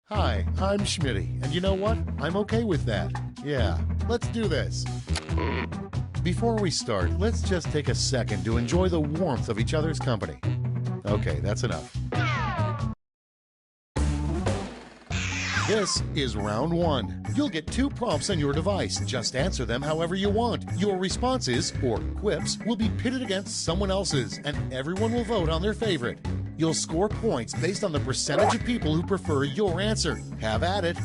Hi, I'm Schmitty, and you know what? I'm okay with that. Yeah, let's do this. Before we start, let's just take a second to enjoy the warmth of each other's company. Okay, that's enough. This is round one. You'll get 2 prompts on your device. Just answer them however you want. Your responses, or quips, will be pitted against someone else's, and everyone will vote on their favorite. You'll score points based on the percentage of people who prefer your answer. Have at it.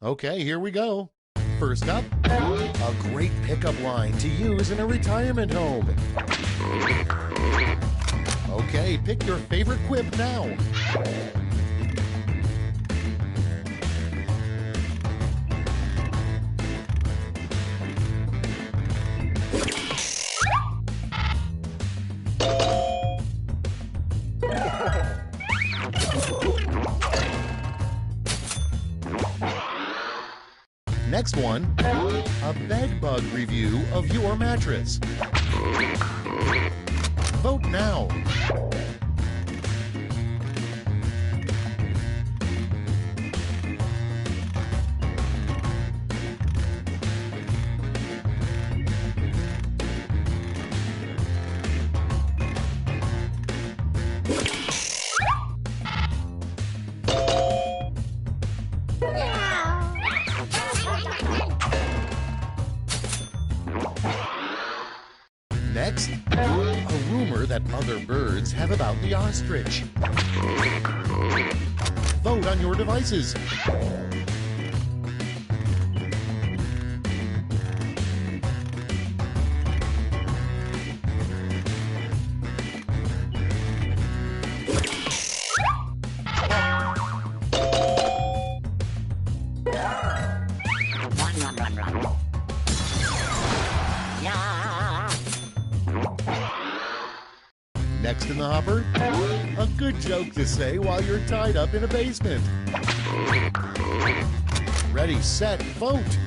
Okay, here we go. First up, a great pickup line to use in a retirement home. Okay, pick your favorite quip now. Next one, a bed bug review of your mattress. Vote now. Next, a rumor that other birds have about the ostrich. Vote on your devices. Next in the hopper, a good joke to say while you're tied up in a basement. Ready, set, vote!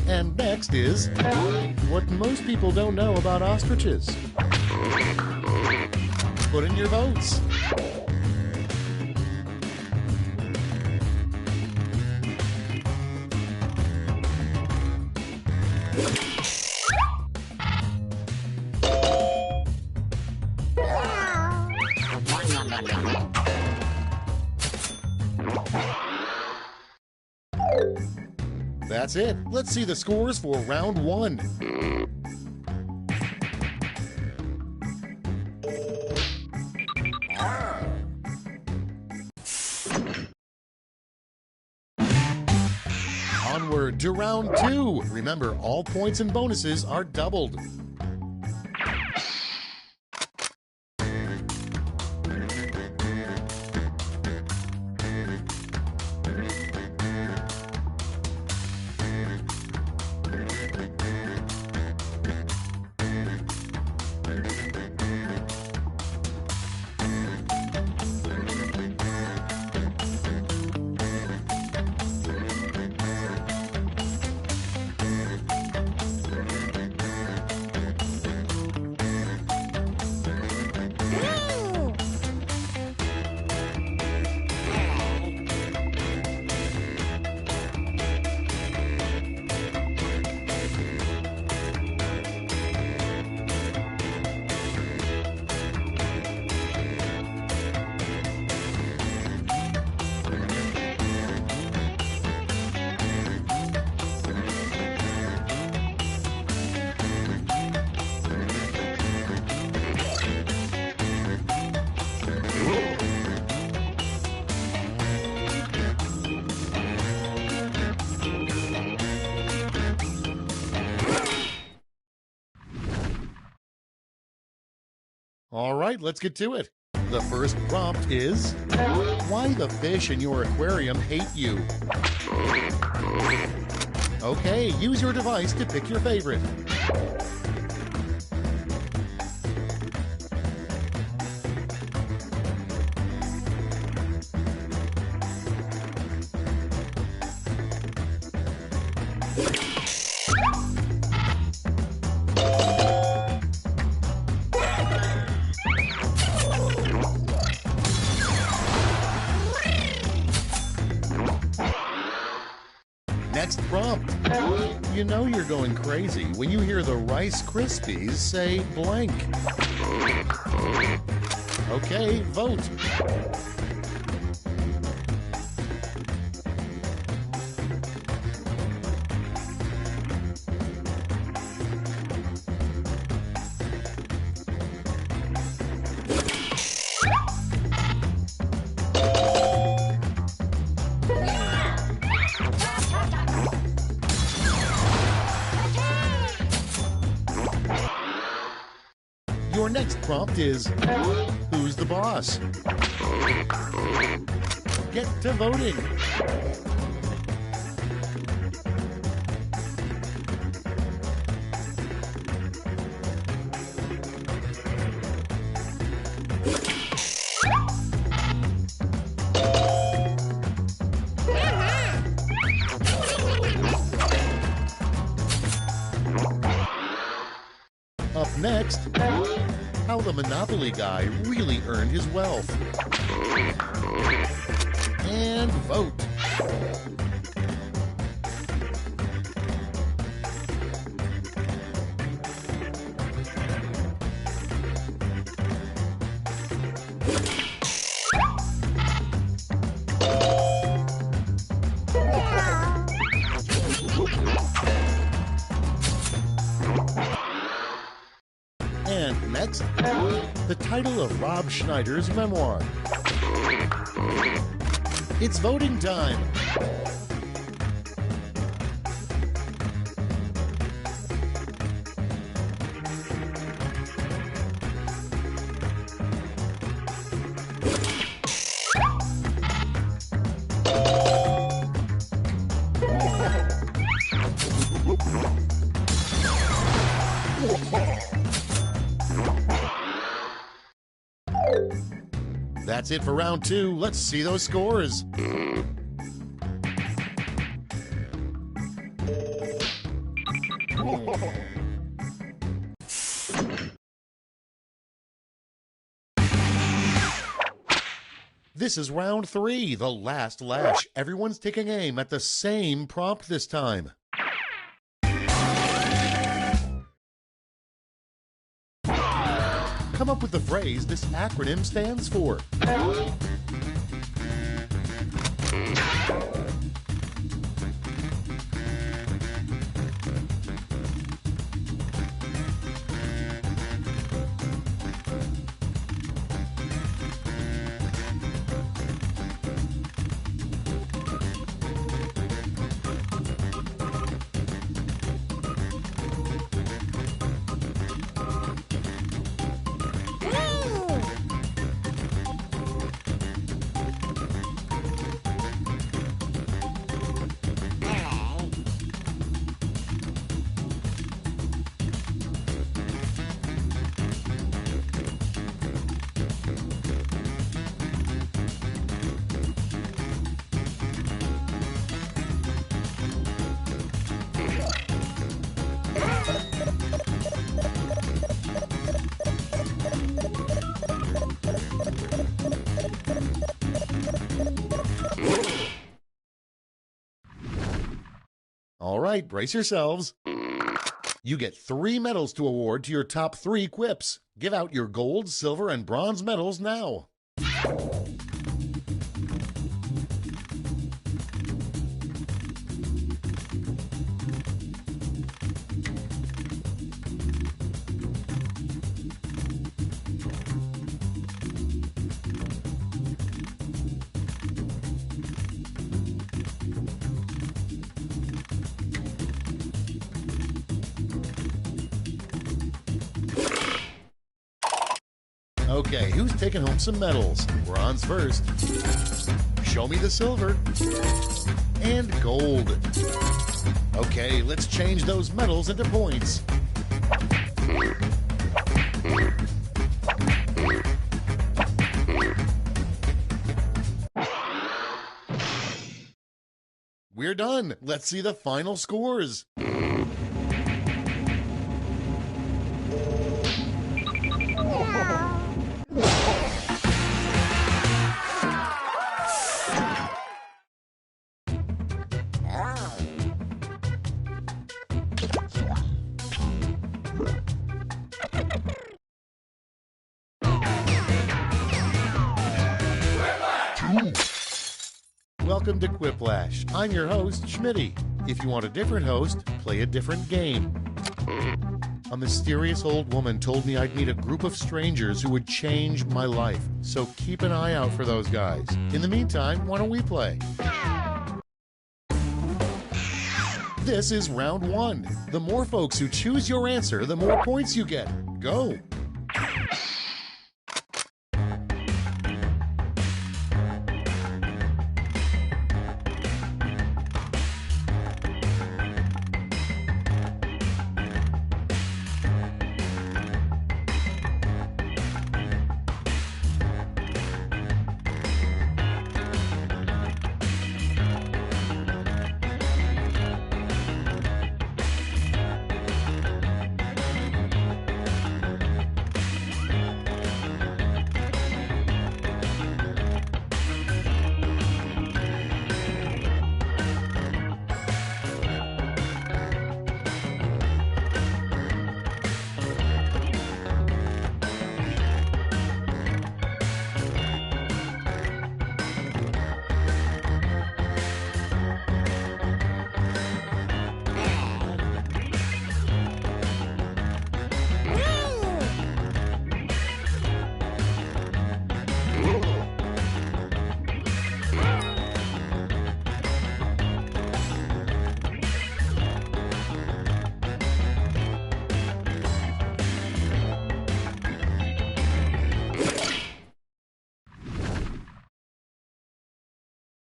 And next is what most people don't know about ostriches. Put in your votes. That's it. Let's see the scores for round one. Onward to round two. Remember, all points and bonuses are doubled. All right, let's get to it. The first prompt is, why the fish in your aquarium hate you? Okay, use your device to pick your favorite. Next prompt. You know you're going crazy when you hear the Rice Krispies say blank. Okay, vote. Your next prompt is, who's the boss? Get to voting. Up next, how the Monopoly guy really earned his wealth. And vote. And next, the title of Rob Schneider's memoir. It's voting time. That's it for round 2. Let's see those scores. This is round 3, the last lash. Everyone's taking aim at the same prompt this time. Come up with the phrase this acronym stands for. All right, brace yourselves. You get 3 medals to award to your top 3 quips. Give out your gold, silver, and bronze medals now. Okay, who's taking home some medals? Bronze first. Show me the silver. And gold. Okay, let's change those medals into points. We're done. Let's see the final scores. Welcome to Quiplash. I'm your host, Schmitty. If you want a different host, play a different game. A mysterious old woman told me I'd meet a group of strangers who would change my life. So keep an eye out for those guys. In the meantime, why don't we play? This is round one. The more folks who choose your answer, the more points you get. Go!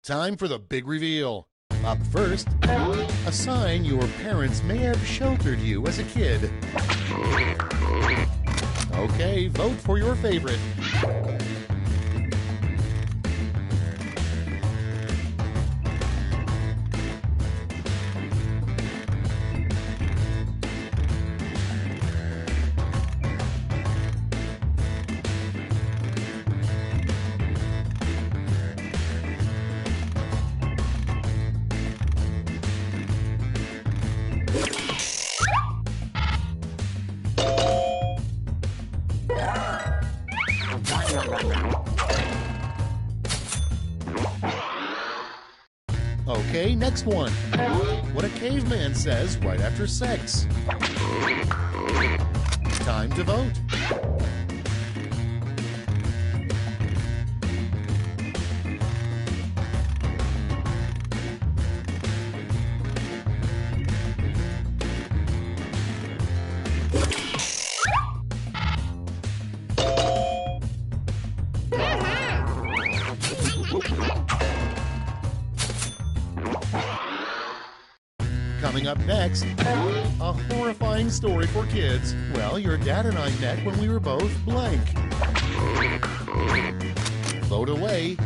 Time for the big reveal. Up first, a sign your parents may have sheltered you as a kid. Okay, vote for your favorite. Okay, next one. What a caveman says right after sex. Time to vote. Coming up next, a horrifying story for kids. Well, your dad and I met when we were both blank. Vote away.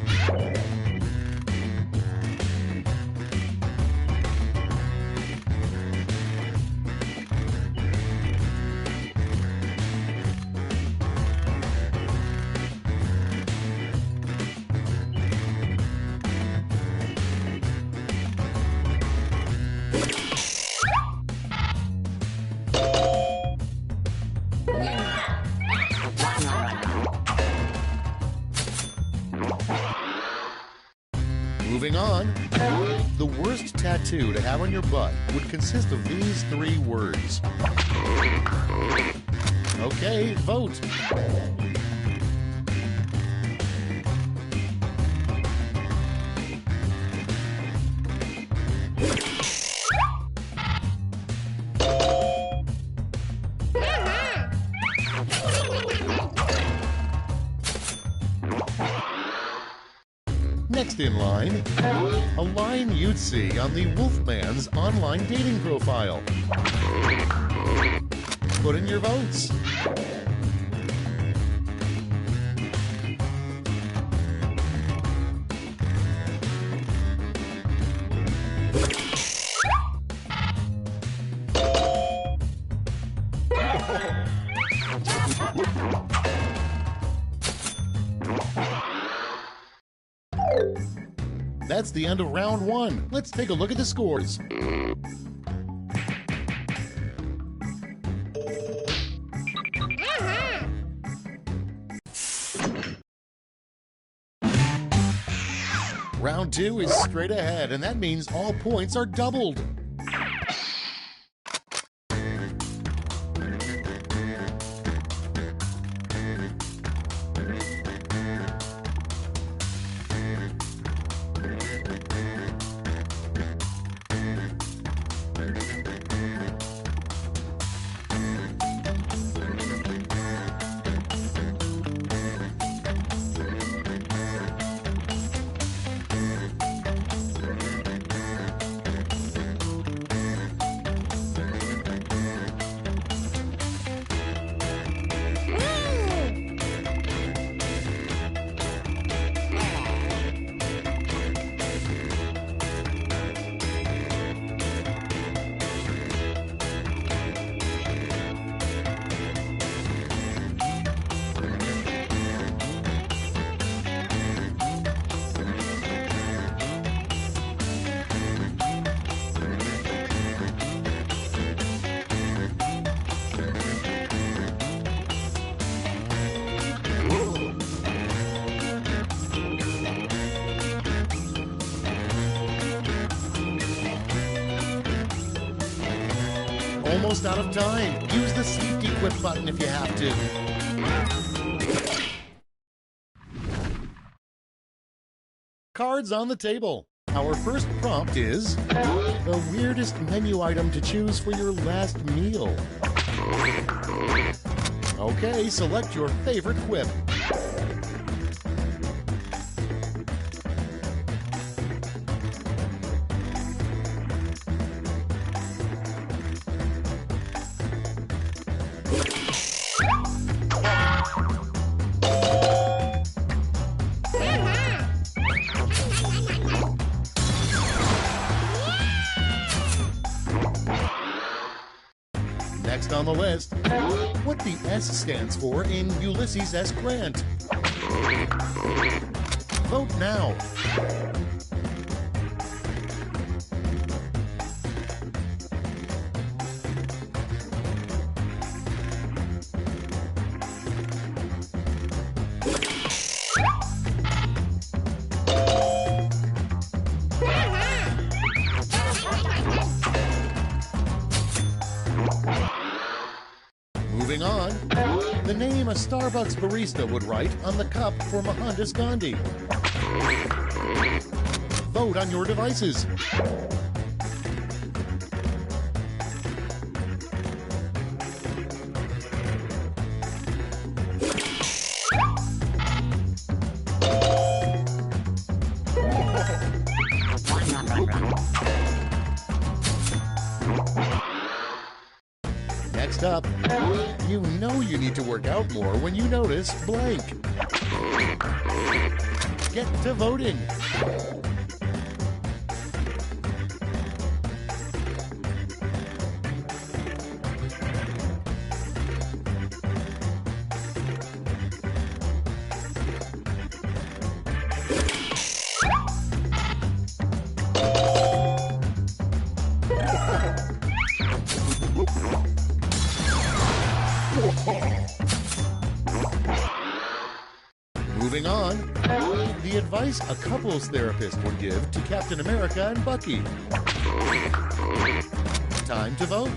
Moving on, the worst tattoo to have on your butt would consist of these 3 words. Okay, vote. Next in line, a line you'd see on the Wolfman's online dating profile. Put in your votes. That's the end of round one. Let's take a look at the scores. Round two is straight ahead, and that means all points are doubled. Almost out of time. Use the safety quip button if you have to. Cards on the table. Our first prompt is the weirdest menu item to choose for your last meal. Okay, select your favorite quip. Next on the list, what the S stands for in Ulysses S. Grant. Vote now. Moving on, the name a Starbucks barista would write on the cup for Mohandas Gandhi. Vote on your devices. Next up, you know you need to work out more when you notice blank. Get to voting. Moving on, the advice a couples therapist would give to Captain America and Bucky. Time to vote.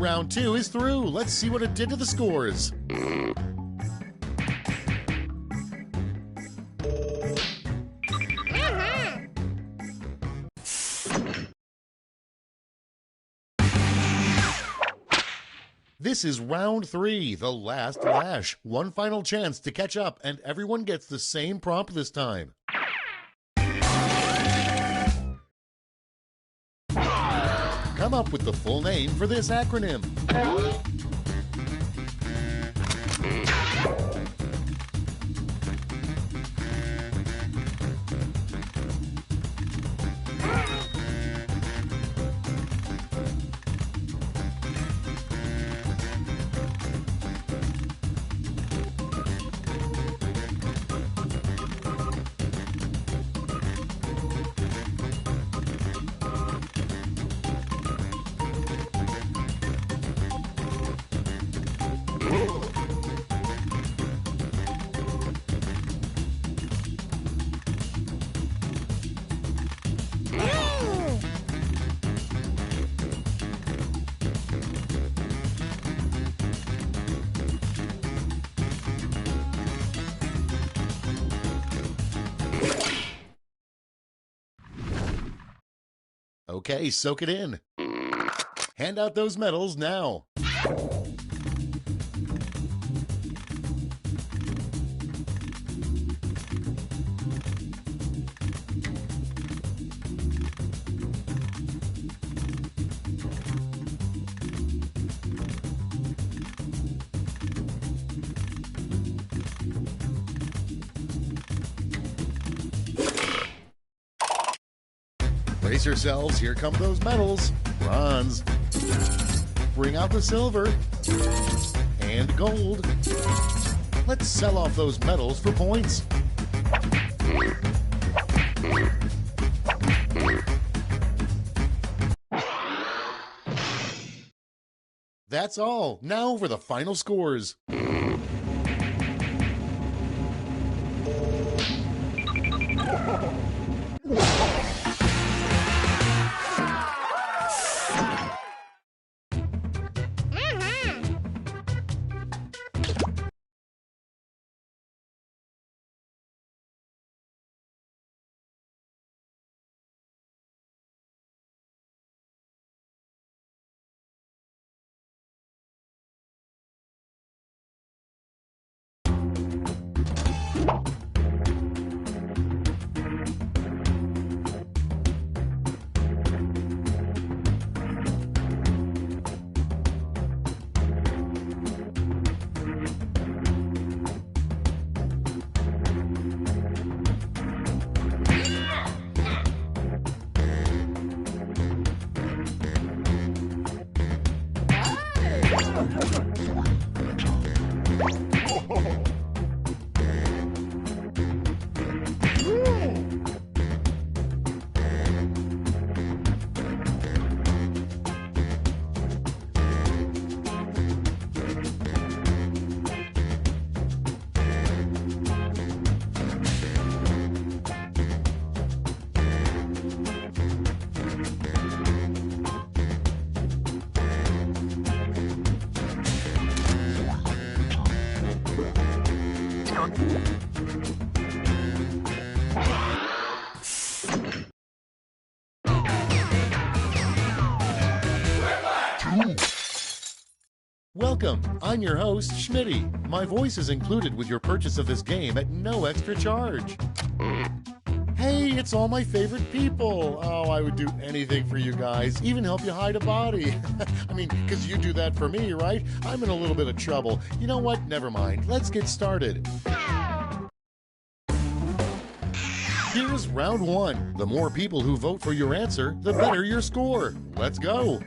Round 2 is through. Let's see what it did to the scores. This is round 3, the last lash. One final chance to catch up, and everyone gets the same prompt this time. Come up with the full name for this acronym. Okay, soak it in. Hand out those medals now. Brace yourselves, here come those medals. Bronze. Bring out the silver. And gold. Let's sell off those medals for points. That's all. Now for the final scores. Welcome, I'm your host, Schmitty. My voice is included with your purchase of this game at no extra charge. Hey, it's all my favorite people. Oh, I would do anything for you guys, even help you hide a body. I mean, because you do that for me, right? I'm in a little bit of trouble. You know what? Never mind. Let's get started. Here's round 1. The more people who vote for your answer, the better your score. Let's go.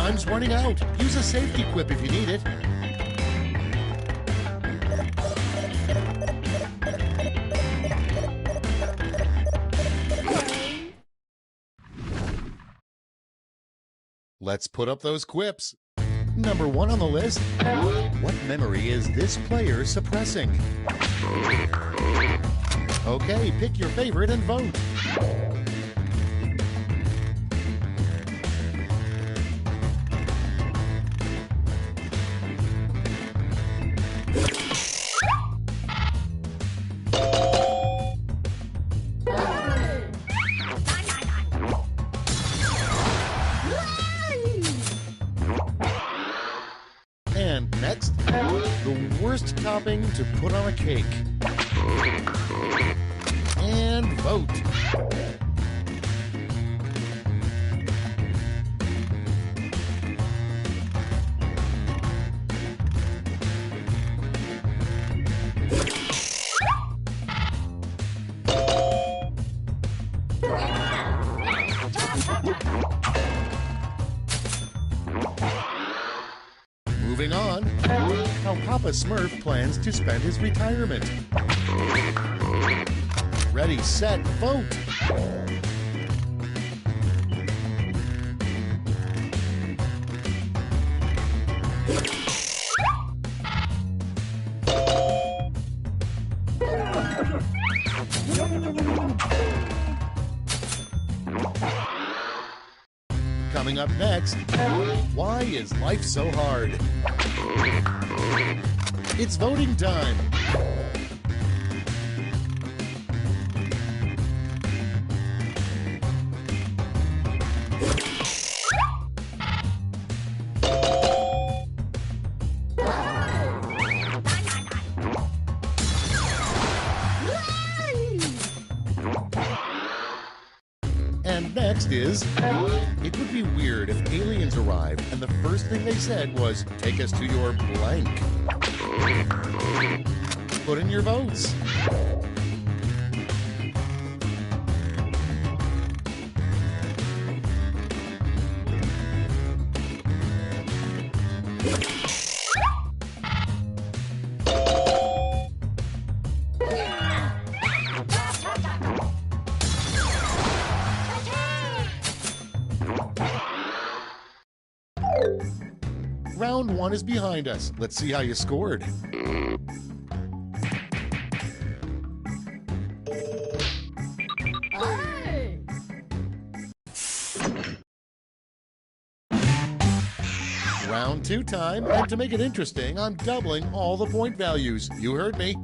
time's running out. Use a safety quip if you need it. Let's put up those quips. Number 1 on the list. What memory is this player suppressing? Okay, pick your favorite and vote. And next, the worst topping to put on a cake. And vote. Moving on, how Papa Smurf plans to spend his retirement. Ready, set, vote! Coming up next, why is life so hard? It's voting time. And next is, it would be weird if aliens arrived and the first thing they said was, take us to your blank. Put in your votes. Round 1 is behind us. Let's see how you scored. Round 2 time, and to make it interesting, I'm doubling all the point values. You heard me.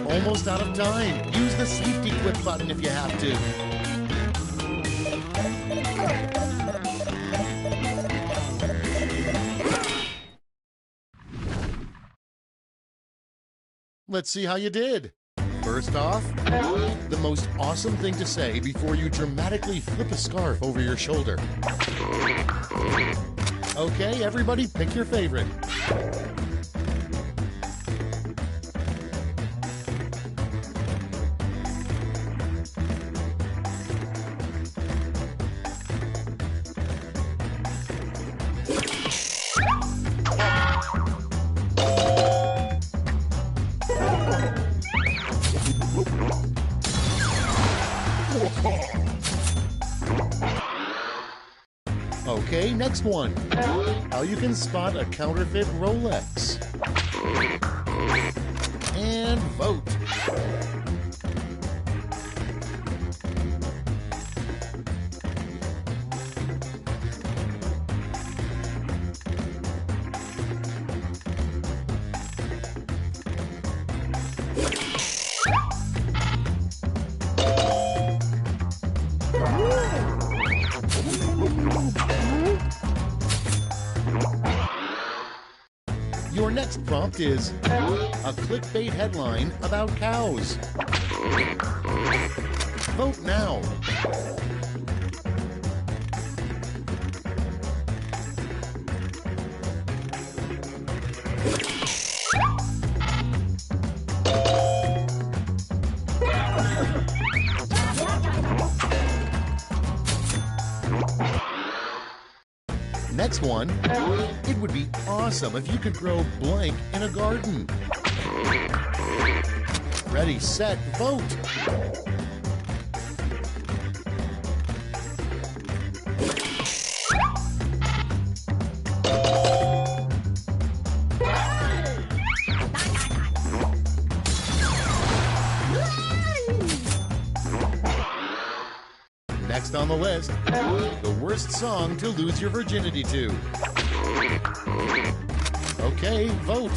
Almost out of time. Use the safety quip button if you have to. Let's see how you did. First off, the most awesome thing to say before you dramatically flip a scarf over your shoulder. Okay, everybody, pick your favorite. Okay, next one. How you can spot a counterfeit Rolex. And vote. Your next prompt is a clickbait headline about cows. Vote now. Next one, it would be awesome if you could grow blank in a garden. Ready, set, vote. Next on the list, the worst song to lose your virginity to. Okay, vote.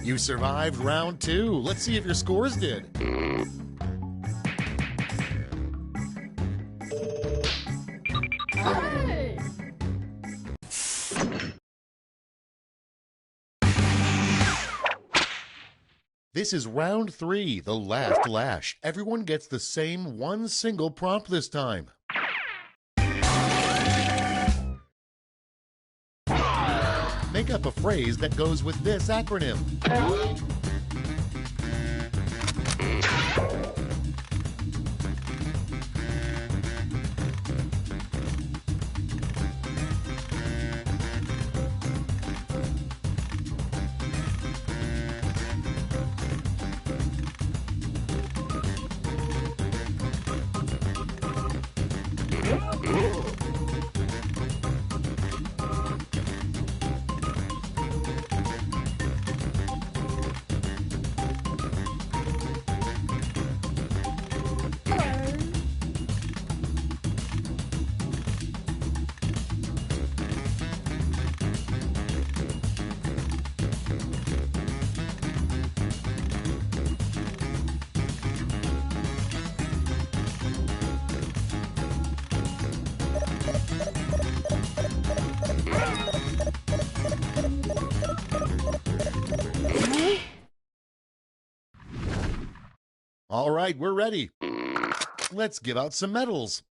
You survived round 2. Let's see if your scores did. This is round 3, the last lash. Everyone gets the same one single prompt this time. Make up a phrase that goes with this acronym. All right, we're ready. Let's give out some medals.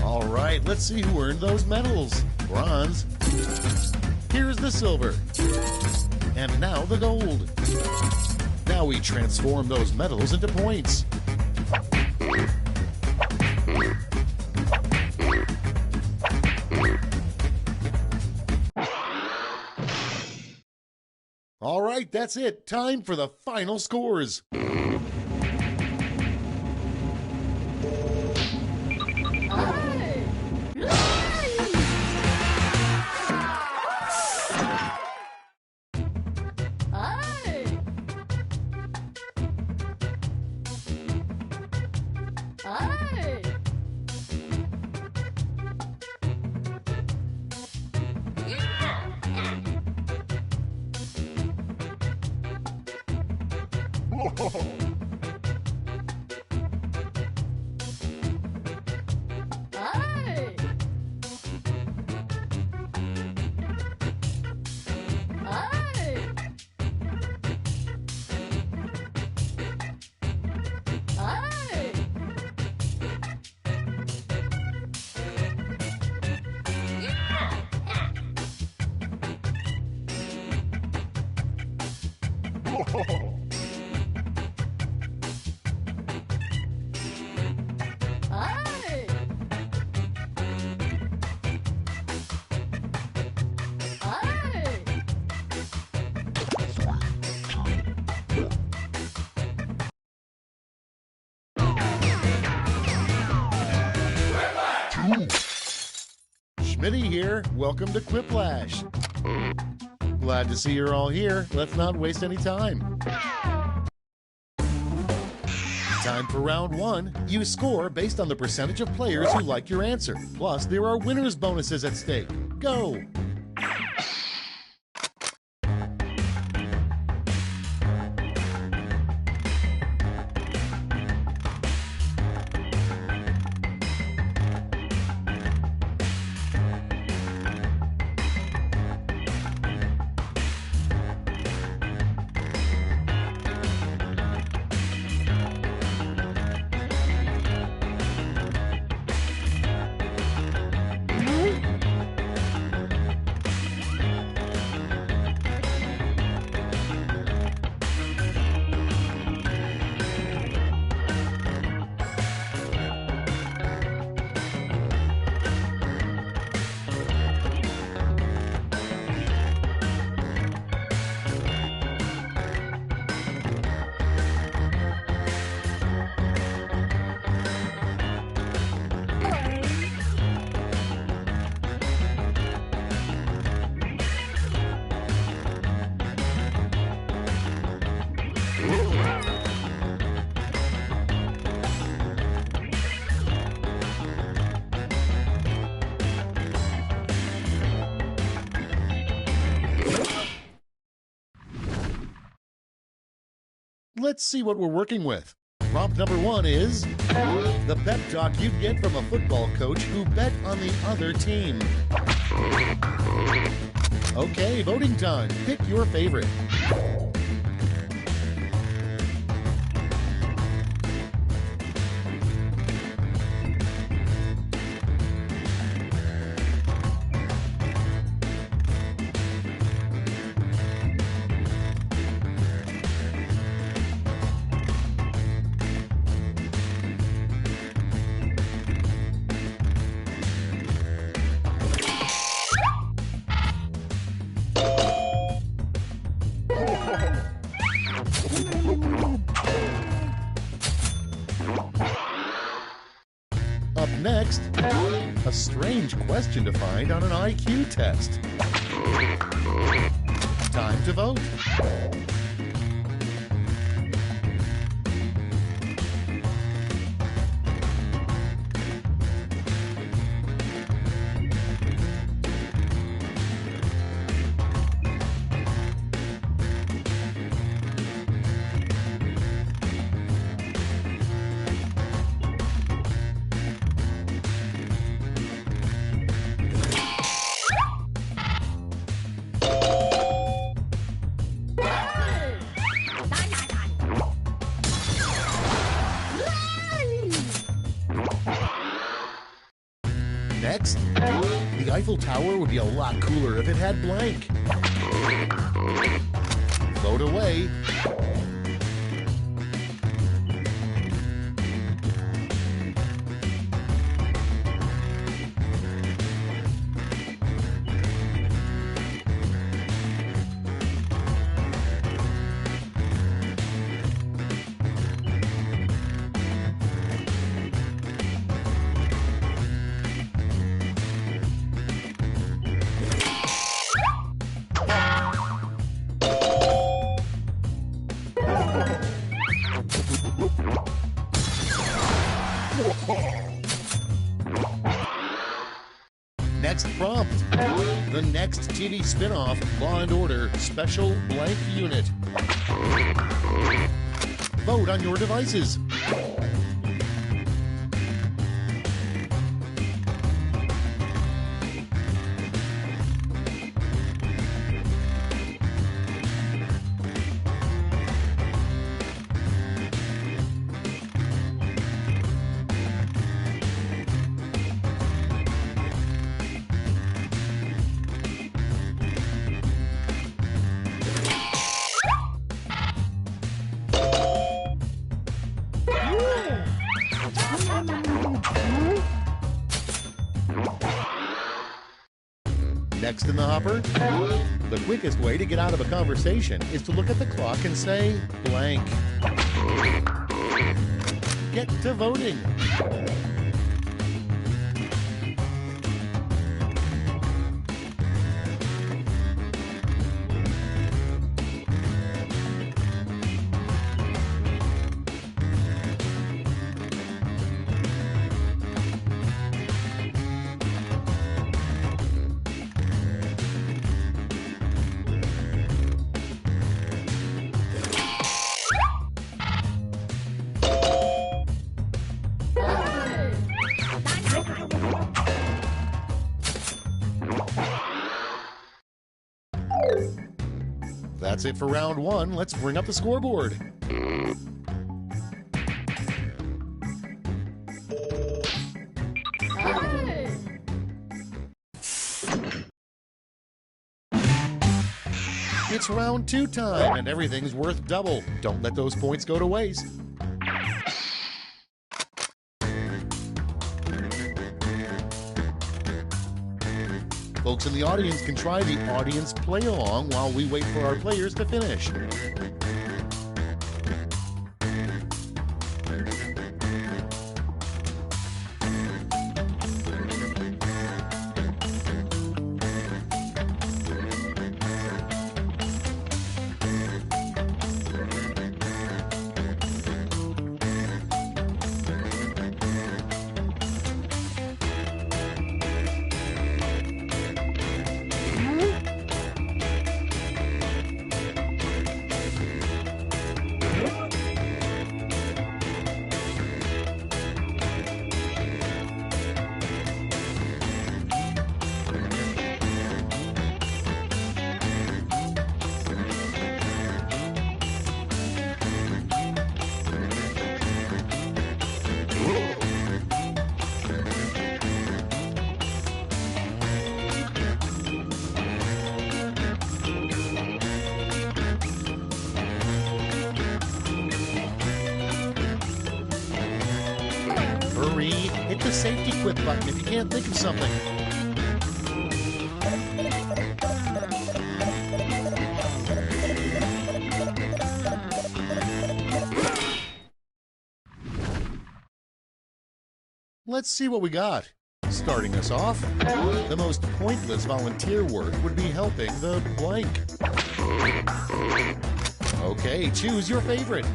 All right, let's see who earned those medals. Bronze. Here's the silver. And now the gold. Now we transform those medals into points. All right, that's it. Time for the final scores. Ay. Ay. Schmitty here. Welcome to Quiplash. Glad to see you're all here. Let's not waste any time. Time for round one. You score based on the percentage of players who like your answer. Plus, there are winners' bonuses at stake. Go! Let's see what we're working with. Prompt number one is the pep talk you'd get from a football coach who bet on the other team. Okay, voting time. Pick your favorite. Up next, a strange question to find on an IQ test. Time to vote. Next, the Eiffel Tower would be a lot cooler if it had blank. Vote away. Next prompt. The next TV spin-off, Law & Order Special Blank Unit. Vote on your devices. Next in the hopper, the quickest way to get out of a conversation is to look at the clock and say blank. Get to voting. That's it for round one. Let's bring up the scoreboard. Hey! It's round two time, and everything's worth double. Don't let those points go to waste. Folks in the audience can try the audience play along while we wait for our players to finish. Hurry, hit the safety quit button if you can't think of something. Let's see what we got. Starting us off, the most pointless volunteer work would be helping the blank. Okay, choose your favorite.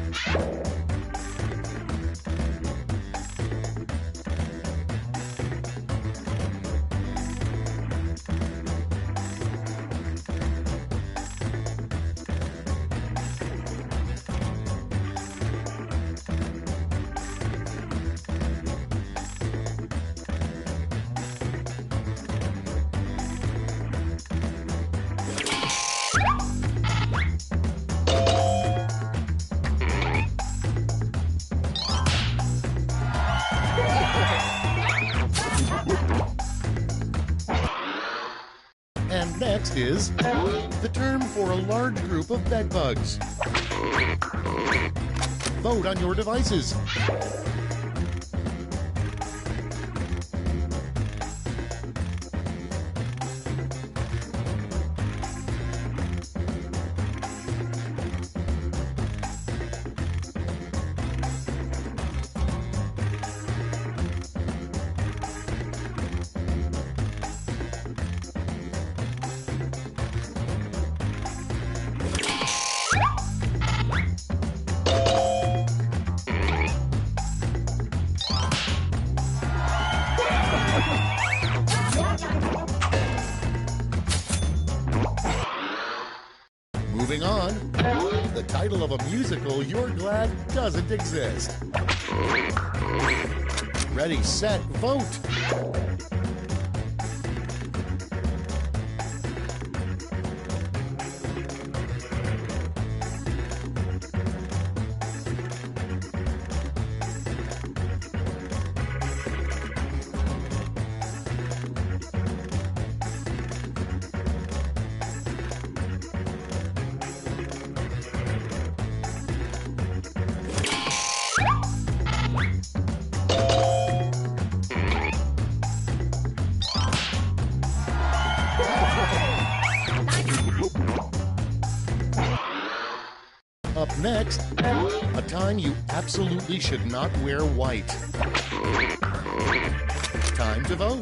And next is the term for a large group of bedbugs. Vote on your devices. Moving on, the title of a musical you're glad doesn't exist. Ready, set, vote! Up next, a time you absolutely should not wear white. Time to vote.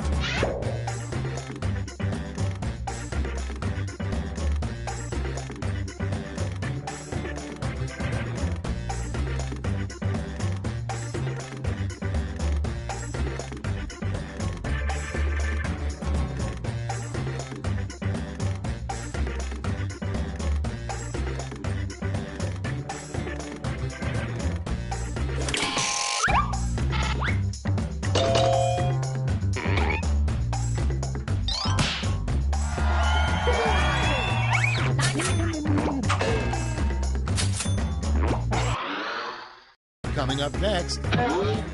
Coming up next,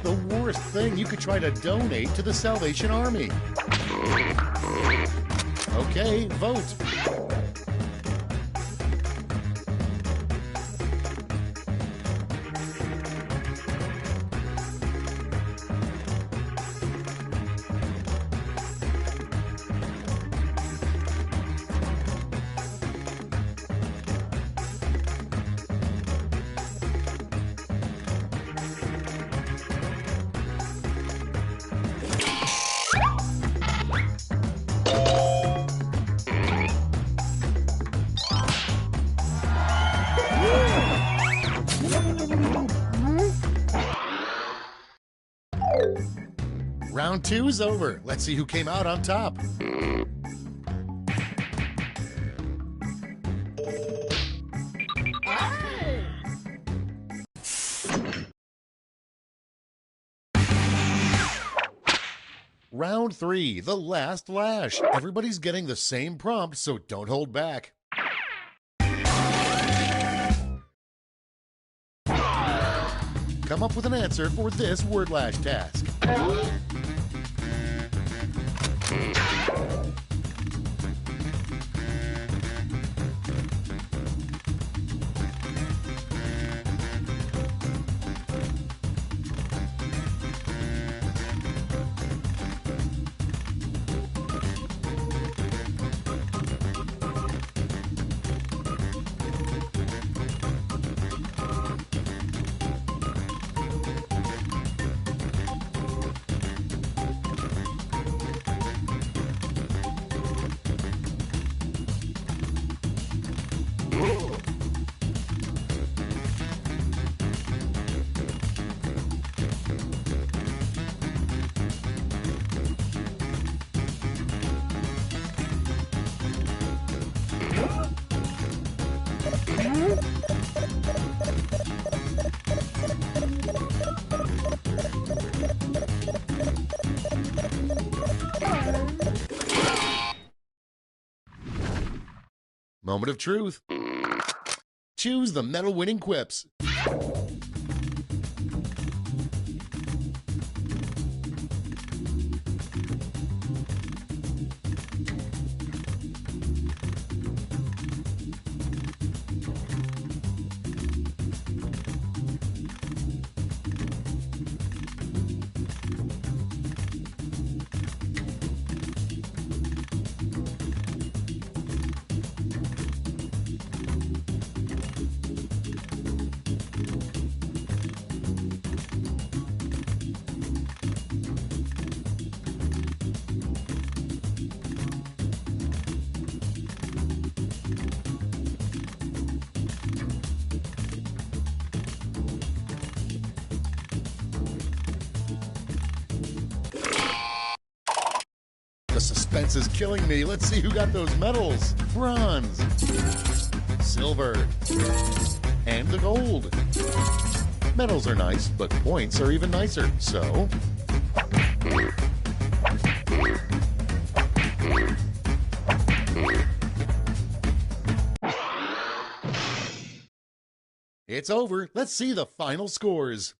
the worst thing you could try to donate to the Salvation Army. Okay, vote. Round 2 is over. Let's see who came out on top. Aye. Round 3, the last lash. Everybody's getting the same prompt, so don't hold back. Come up with an answer for this word lash task. Moment of truth. Choose the medal-winning quips. The suspense is killing me. Let's see who got those medals. Bronze, silver, and the gold. Medals are nice, but points are even nicer. So, it's over. Let's see the final scores.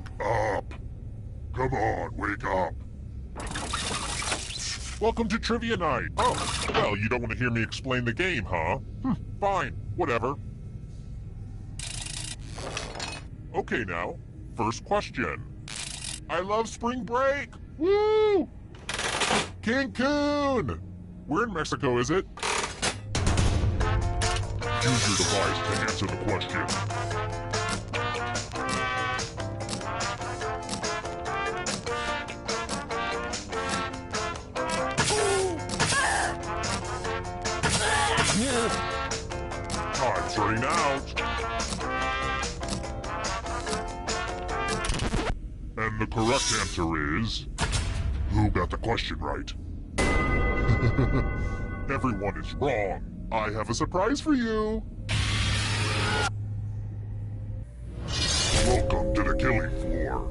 Wake up! Come on, wake up! Welcome to Trivia Night! Oh, well, you don't want to hear me explain the game, huh? Fine, whatever. Okay now, first question. I love spring break! Woo! Cancun! Where in Mexico is it? Use your device to answer the question. Time's running out. And the correct answer is... Who got the question right? Everyone is wrong. I have a surprise for you. Welcome to the killing floor.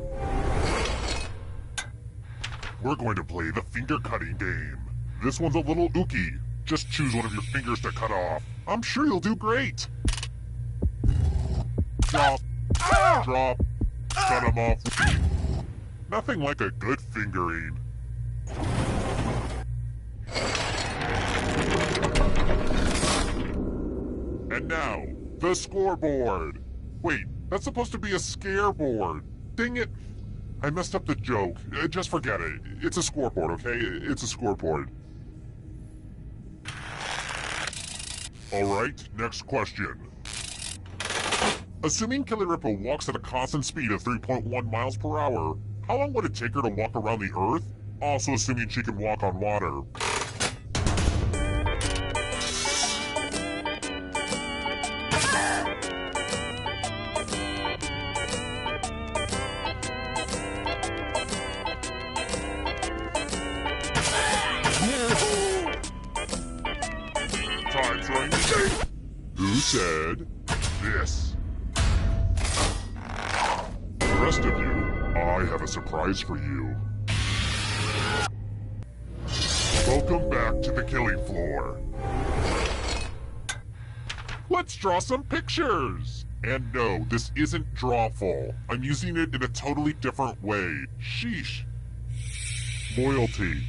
We're going to play the finger cutting game. This one's a little ooky. Just choose one of your fingers to cut off. I'm sure you'll do great. Drop. Drop. Cut them off. Nothing like a good fingering. And now, the scoreboard. Wait, that's supposed to be a scareboard. Dang it. I messed up the joke. Just forget it. It's a scoreboard, okay? It's a scoreboard. Alright, next question. Assuming Kelly Ripa walks at a constant speed of 3.1 miles per hour, how long would it take her to walk around the Earth? Also assuming she can walk on water. Time's running. Who said this? The rest of you, I have a surprise for you. Welcome back to the killing floor. Let's draw some pictures! And no, this isn't drawful. I'm using it in a totally different way. Sheesh. Loyalty.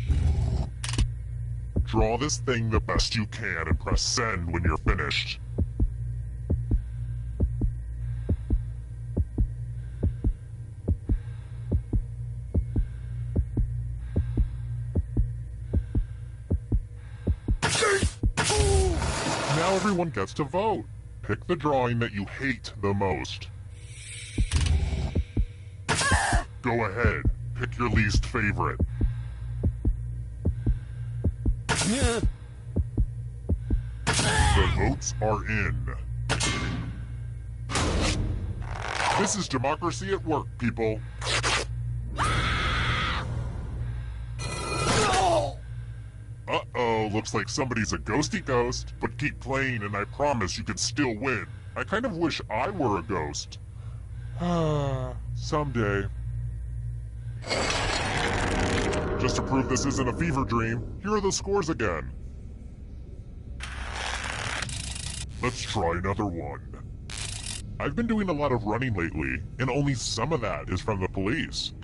Draw this thing the best you can and press send when you're finished. Now everyone gets to vote. Pick the drawing that you hate the most. Go ahead, pick your least favorite. The votes are in. This is democracy at work, people. Uh-oh, looks like somebody's a ghosty ghost, but keep playing and I promise you can still win. I kind of wish I were a ghost. Someday. Just to prove this isn't a fever dream, here are the scores again. Let's try another one. I've been doing a lot of running lately, and only some of that is from the police.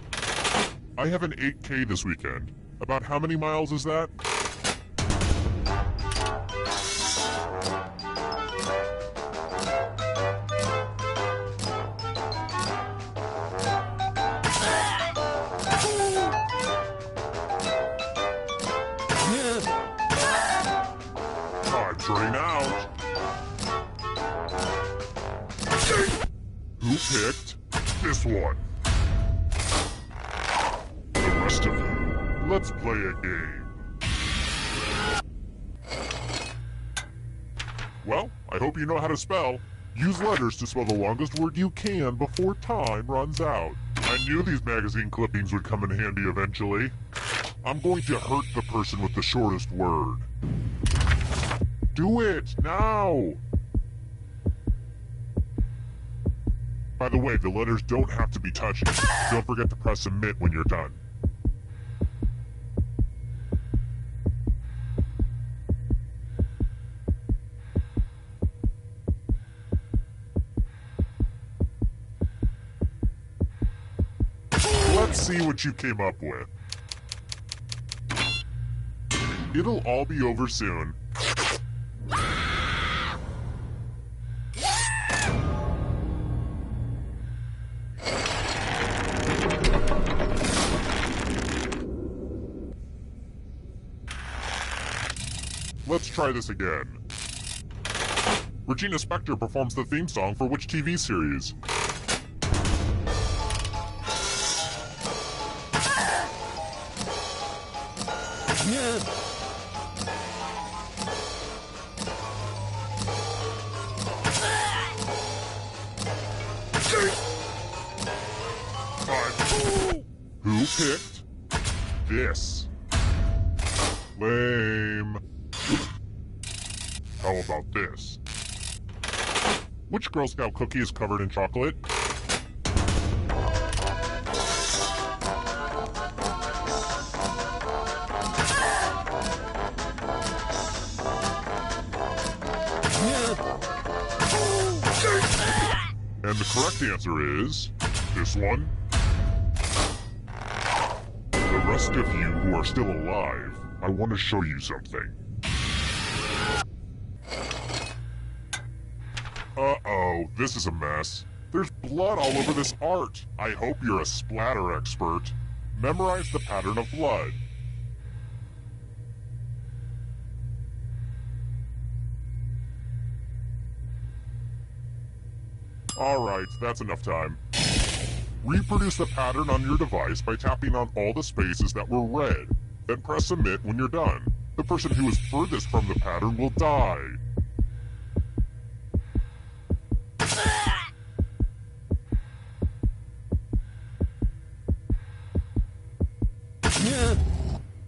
I have an 8K this weekend. About how many miles is that? Time's running out. Who picked this one? The rest of you, let's play a game. Well, I hope you know how to spell. Use letters to spell the longest word you can before time runs out. I knew these magazine clippings would come in handy eventually. I'm going to hurt the person with the shortest word. Do it, now! By the way, the letters don't have to be touching. Don't forget to press submit when you're done. Let's see what you came up with. It'll all be over soon. Let's try this again. Regina Spektor performs the theme song for which TV series? Who picked this? Lame. How about this? Which Girl Scout cookie is covered in chocolate? And the correct answer is this one. The rest of you who are still alive, I want to show you something. Uh-oh, this is a mess. There's blood all over this art. I hope you're a splatter expert. Memorize the pattern of blood. Alright, that's enough time. Reproduce the pattern on your device by tapping on all the spaces that were red. Then press submit when you're done. The person who is furthest from the pattern will die.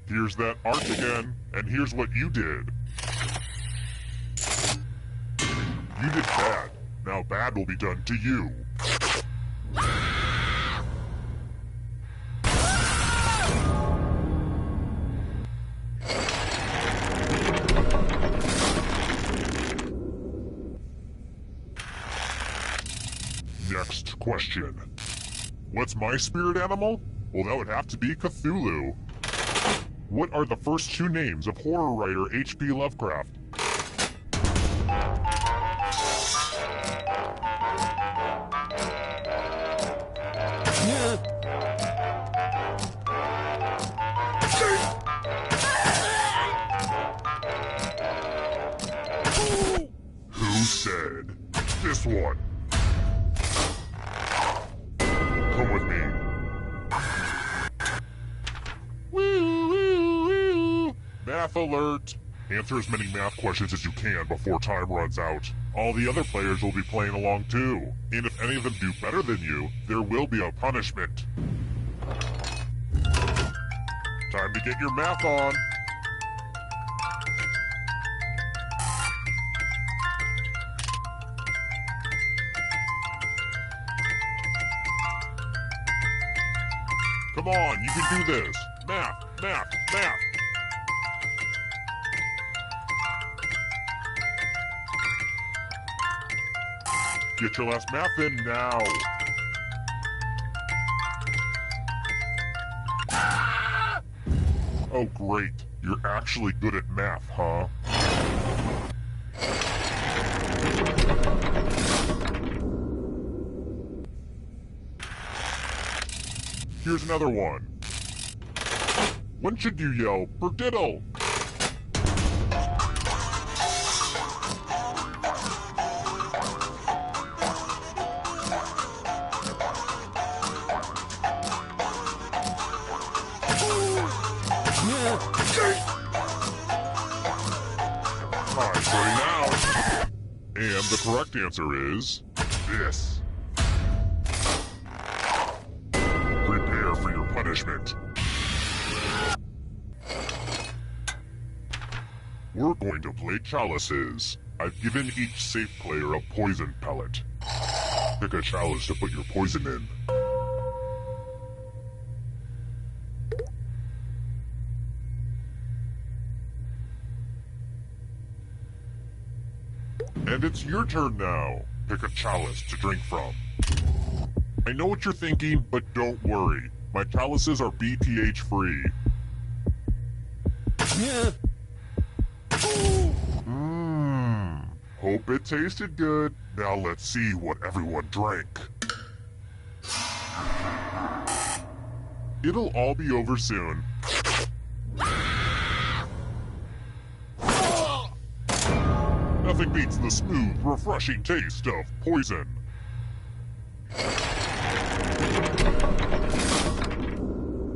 Here's that art again, and here's what you did. You did bad. Now bad will be done to you. Next question. What's my spirit animal? Well, that would have to be Cthulhu. What are the first two names of horror writer H.P. Lovecraft? Who said this one? Come with me. Math alert! Answer as many math questions as you can before time runs out. All the other players will be playing along too. And if any of them do better than you, there will be a punishment. Time to get your math on. Come on, you can do this. Math, math, math. Get your last math in now. Oh, great. You're actually good at math, huh? Here's another one. When should you yell, "Perdiddle"? Time running out. And the correct answer is this. Prepare for your punishment. We're going to play chalices. I've given each safe player a poison pellet. Pick a chalice to put your poison in. And it's your turn now. Pick a chalice to drink from. I know what you're thinking, but don't worry. My chalices are BPH free. Hope it tasted good. Now let's see what everyone drank. It'll all be over soon. Nothing beats the smooth, refreshing taste of poison.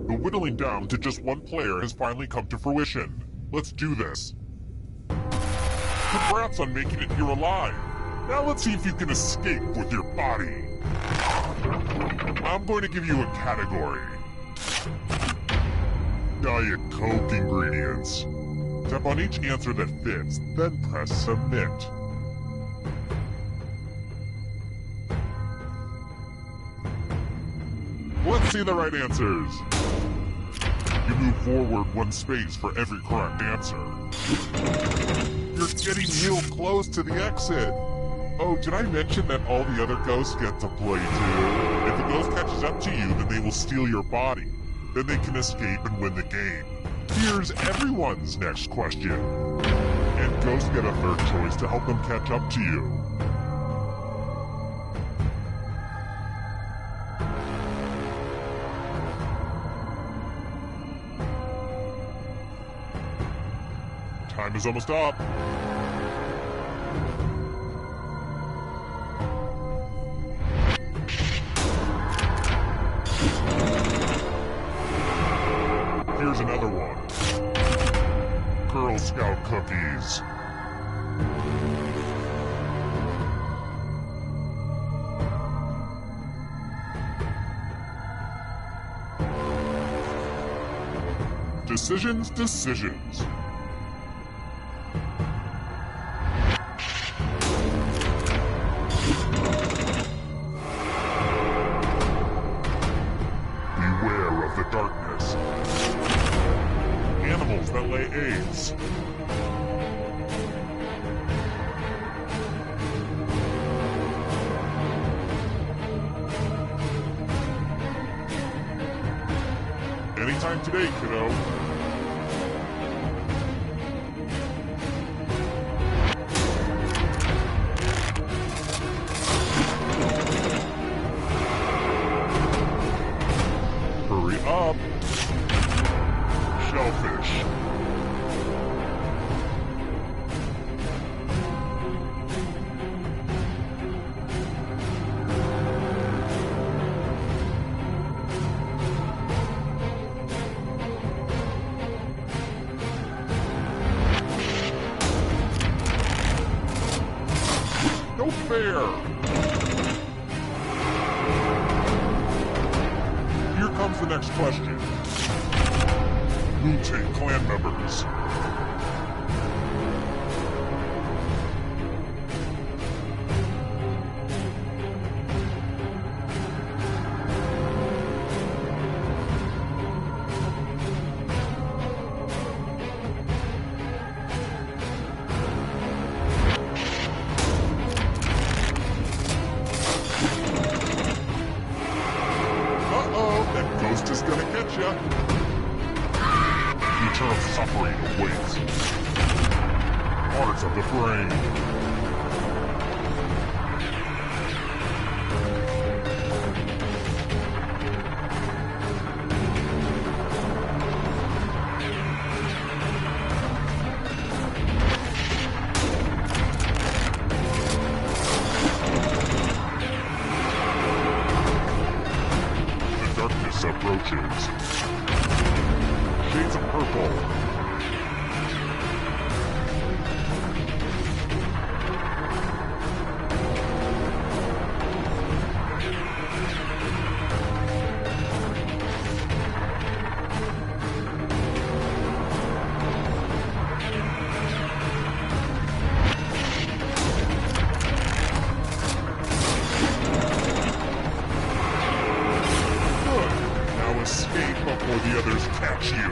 The whittling down to just one player has finally come to fruition. Let's do this. Congrats on making it here alive. Now let's see if you can escape with your body. I'm going to give you a category. Diet Coke ingredients. Tap on each answer that fits, then press submit. Let's see the right answers. You move forward one space for every correct answer. You're getting real close to the exit. Oh, did I mention that all the other ghosts get to play too? If the ghost catches up to you, then they will steal your body. Then they can escape and win the game. Here's everyone's next question. And ghosts get a third choice to help them catch up to you. Time is almost up. Here's another one. Girl Scout cookies. Decisions. Beware of the darkness. Animals that lay eggs. Anytime today, kiddo. Hurry up. Shellfish. No fair! Here comes the next question. Wu-Tang Clan members. That ghost is gonna get ya. Future of suffering awaits. Parts of the brain. Darkness approaches. Shades of purple. Escape before the others catch you.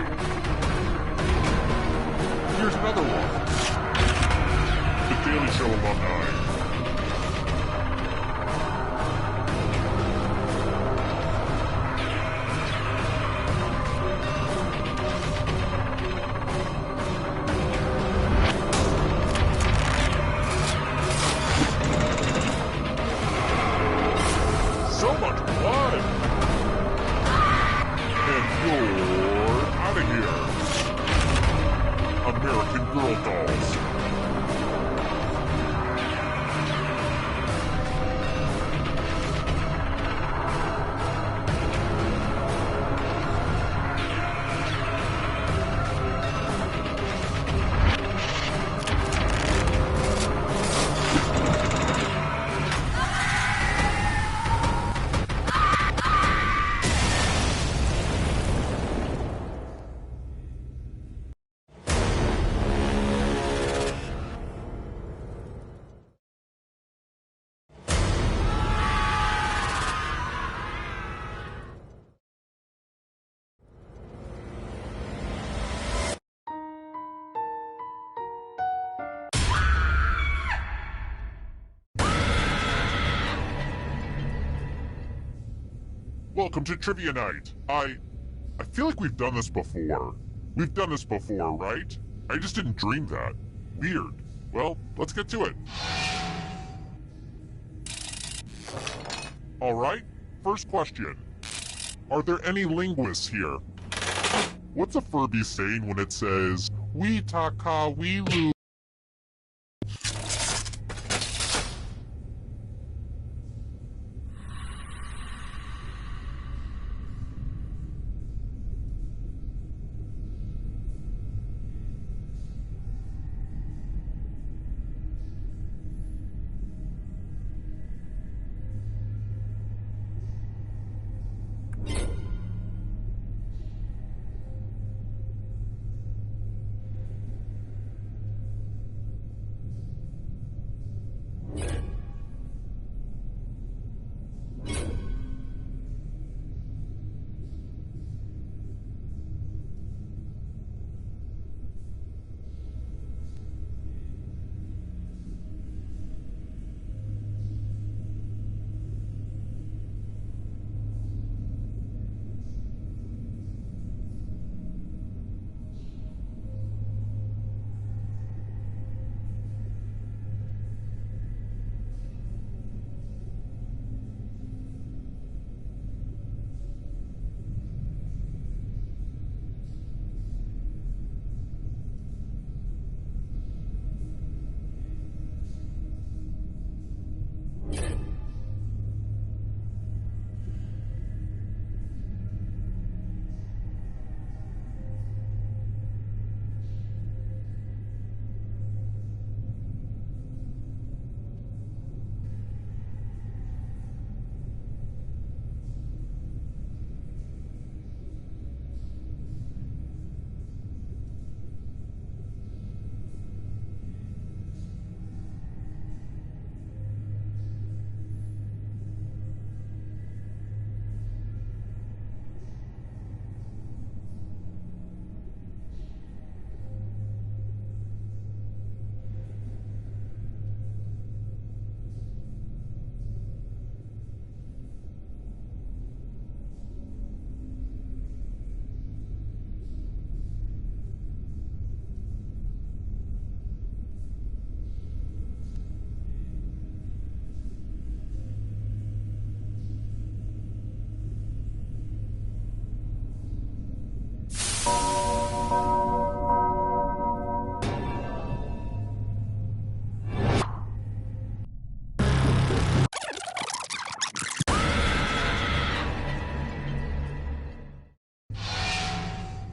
Welcome to Trivia Night. I feel like we've done this before. We've done this before, right? I just didn't dream that. Weird. Well, let's get to it. Alright, first question. Are there any linguists here? What's a Furby saying when it says, "We taka we lu"?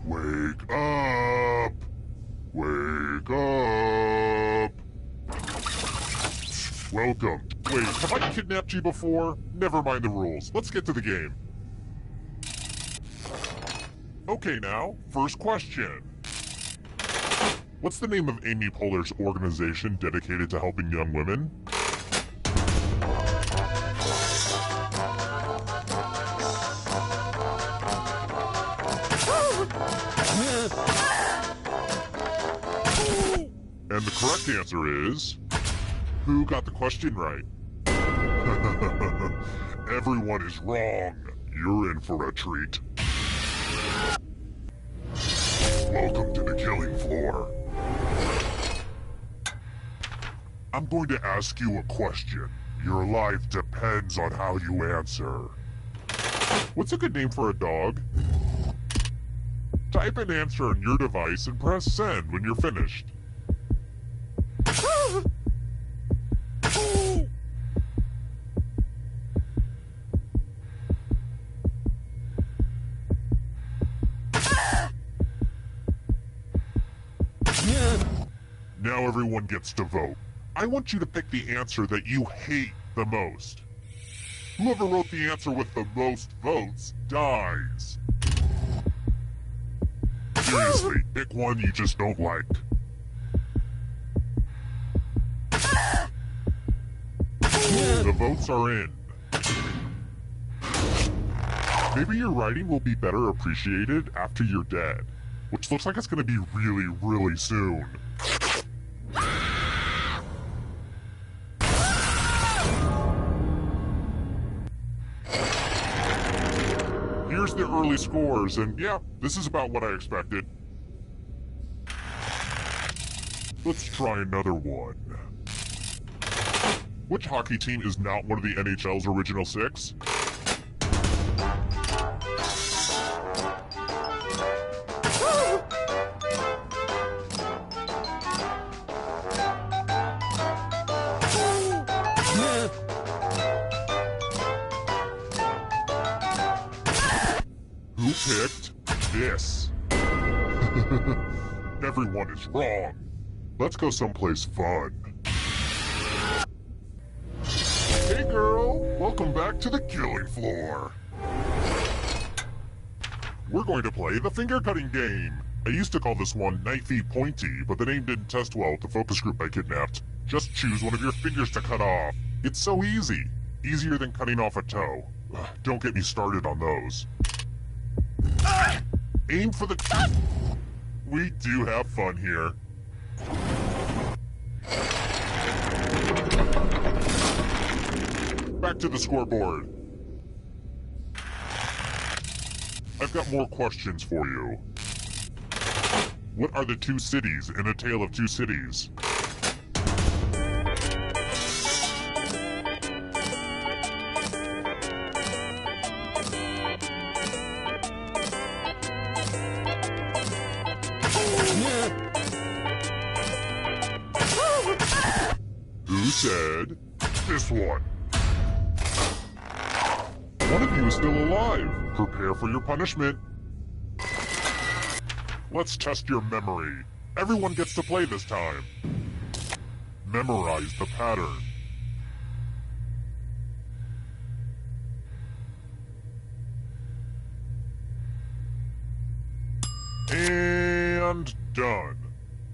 Wake up! Wake up! Welcome. Wait, have I kidnapped you before? Never mind the rules. Let's get to the game. Okay now, first question. What's the name of Amy Poehler's organization dedicated to helping young women? And the correct answer is... Who got the question right? Everyone is wrong. You're in for a treat. Welcome to the killing floor. I'm going to ask you a question. Your life depends on how you answer. What's a good name for a dog? Type an answer on your device and press send when you're finished. Now everyone gets to vote. I want you to pick the answer that you hate the most. Whoever wrote the answer with the most votes dies. Seriously, pick one you just don't like. The votes are in. Maybe your writing will be better appreciated after you're dead, which looks like it's going to be really, really soon. Here's the early scores, and yeah, this is about what I expected. Let's try another one. Which hockey team is not one of the NHL's original six? Who picked this? Everyone is wrong. Let's go someplace fun. Hey girl, welcome back to the killing floor. We're going to play the finger cutting game. I used to call this one Knife Feet Pointy, but the name didn't test well with the focus group I kidnapped. Just choose one of your fingers to cut off. It's so easy. Easier than cutting off a toe. Ugh, don't get me started on those. Aim for the... We do have fun here. Back to the scoreboard. I've got more questions for you. What are the two cities in A Tale of Two Cities? Who said this one? One of you is still alive. Prepare for your punishment. Let's test your memory. Everyone gets to play this time. Memorize the pattern. And done.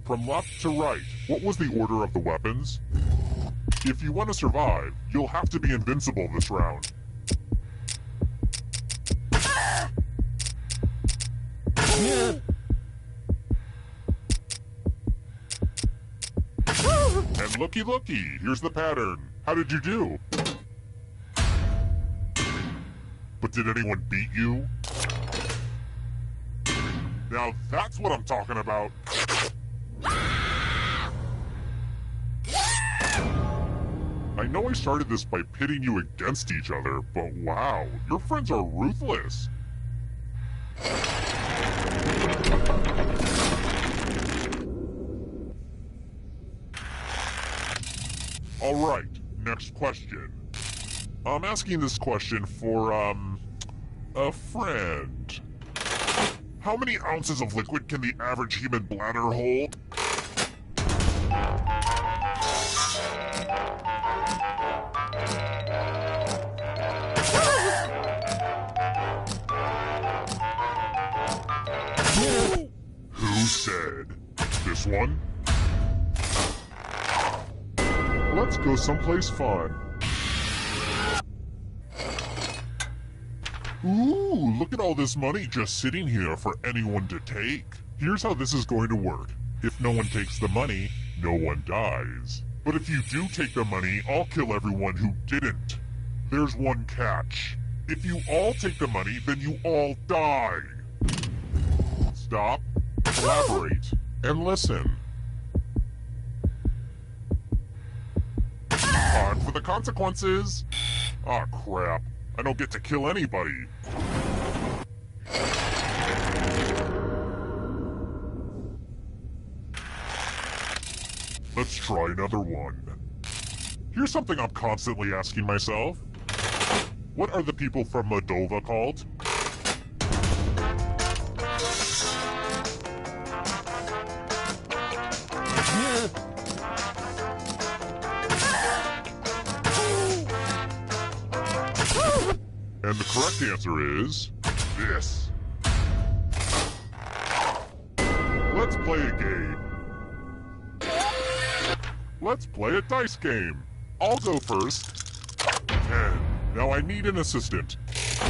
From left to right, what was the order of the weapons? If you want to survive, you'll have to be invincible this round. And looky looky, here's the pattern. How did you do? But did anyone beat you? Now that's what I'm talking about. I know I started this by pitting you against each other, but wow, your friends are ruthless. Alright, next question. I'm asking this question for, a friend. How many ounces of liquid can the average human bladder hold? Who said this one? Let's go someplace fun. Ooh, look at all this money just sitting here for anyone to take. Here's how this is going to work. If no one takes the money, no one dies. But if you do take the money, I'll kill everyone who didn't. There's one catch. If you all take the money, then you all die. Stop, collaborate, and listen. Time for the consequences. Ah, crap. I don't get to kill anybody. Let's try another one. Here's something I'm constantly asking myself. What are the people from Moldova called? And the correct answer is this. Let's play a game. Let's play a dice game. I'll go first. 10. Now I need an assistant.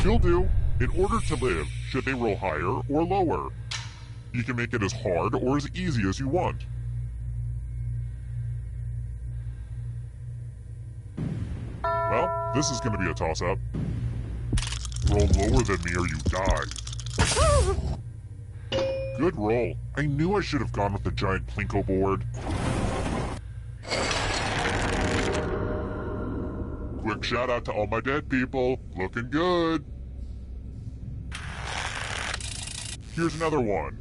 You'll do. In order to live, should they roll higher or lower? You can make it as hard or as easy as you want. Well, this is going to be a toss-up. Roll lower than me or you die. Good roll. I knew I should have gone with the giant Plinko board. Quick shout out to all my dead people. Looking good. Here's another one.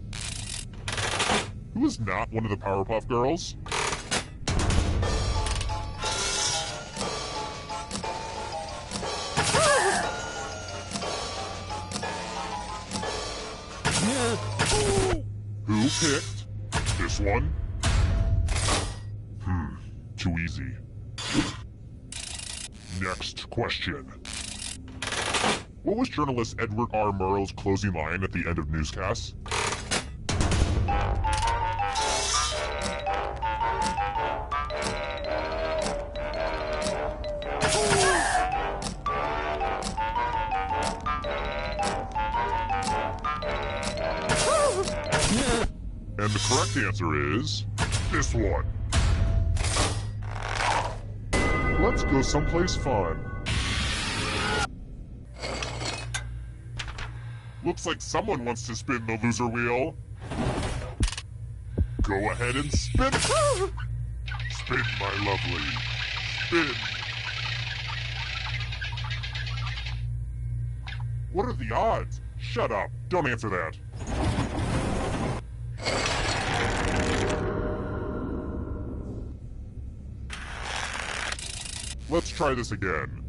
Who is not one of the Powerpuff Girls? Who picked this one? Too easy. Next question. What was journalist Edward R. Murrow's closing line at the end of newscasts? And the correct answer is this one. Let's go someplace fun. Looks like someone wants to spin the loser wheel. Go ahead and spin. Spin, my lovely. Spin. What are the odds? Shut up. Don't answer that. Let's try this again.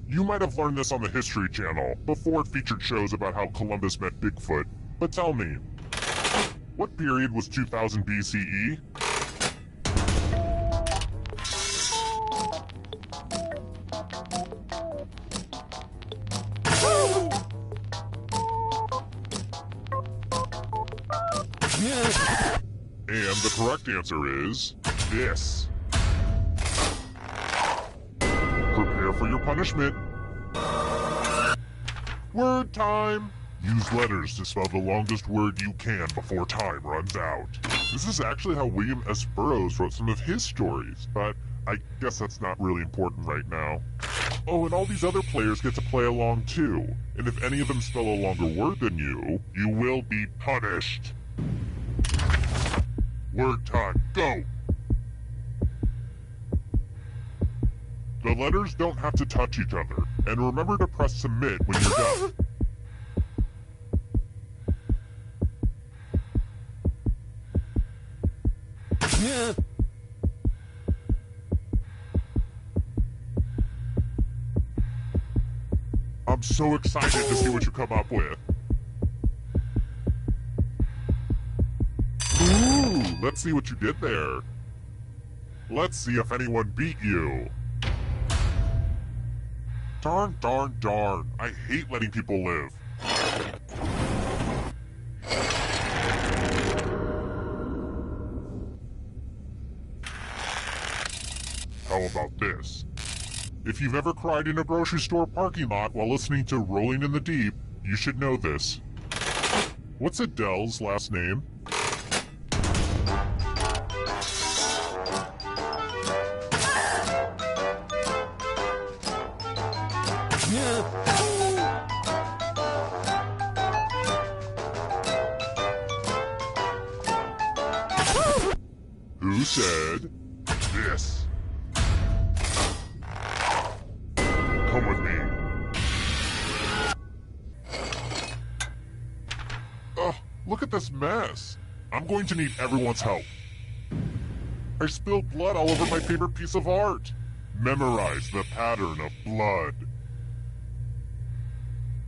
You might have learned this on the History Channel, before it featured shows about how Columbus met Bigfoot. But tell me, what period was 2000 BCE? And the correct answer is this. Prepare for your punishment. Word time! Use letters to spell the longest word you can before time runs out. This is actually how William S. Burroughs wrote some of his stories, but I guess that's not really important right now. Oh, and all these other players get to play along too. And if any of them spell a longer word than you, you will be punished. Word time, go! The letters don't have to touch each other, and remember to press submit when you're done. I'm so excited to see what you come up with. Ooh, let's see what you did there. Let's see if anyone beat you. Darn, darn, darn. I hate letting people live. How about this? If you've ever cried in a grocery store parking lot while listening to Rolling in the Deep, you should know this. What's Adele's last name? Who said this? Come with me. Ugh, look at this mess. I'm going to need everyone's help. I spilled blood all over my favorite piece of art. Memorize the pattern of blood.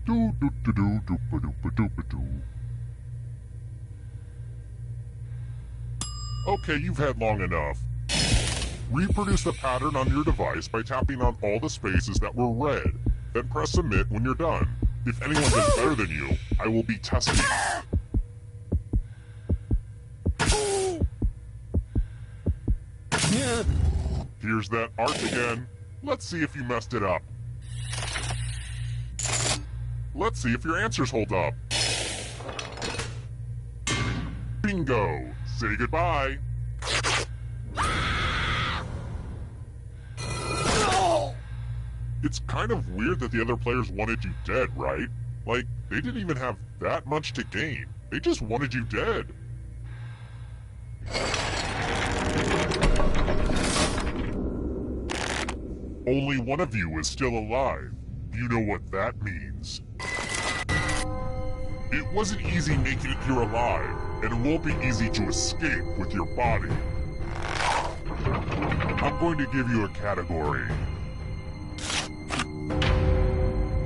Do do do do do ba do ba do ba do. Okay, you've had long enough. Reproduce the pattern on your device by tapping on all the spaces that were red. Then press submit when you're done. If anyone does better than you, I will be testing. Here's that art again. Let's see if you messed it up. Let's see if your answers hold up. Bingo! Say goodbye. It's kind of weird that the other players wanted you dead, right? Like, they didn't even have that much to gain. They just wanted you dead. Only one of you is still alive. You know what that means. It wasn't easy making it here alive, and it won't be easy to escape with your body. I'm going to give you a category.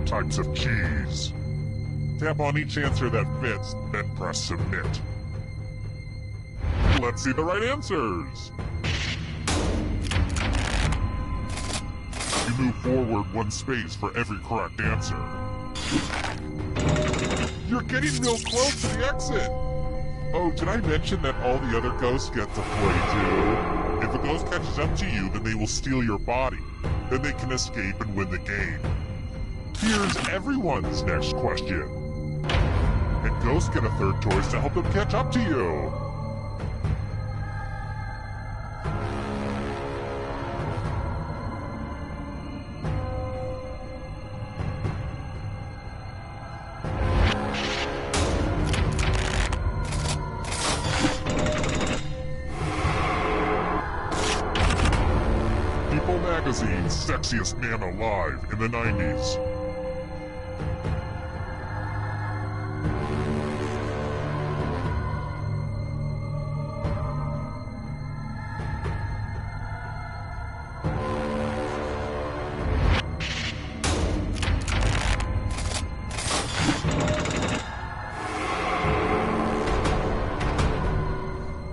Types of cheese. Tap on each answer that fits, then press submit. Let's see the right answers. You move forward 1 space for every correct answer. You're getting real close to the exit. Oh, did I mention that all the other ghosts get to play too? If a ghost catches up to you, then they will steal your body. Then they can escape and win the game. Here's everyone's next question. And ghosts get a third choice to help them catch up to you. People Magazine's sexiest man alive in the 90s.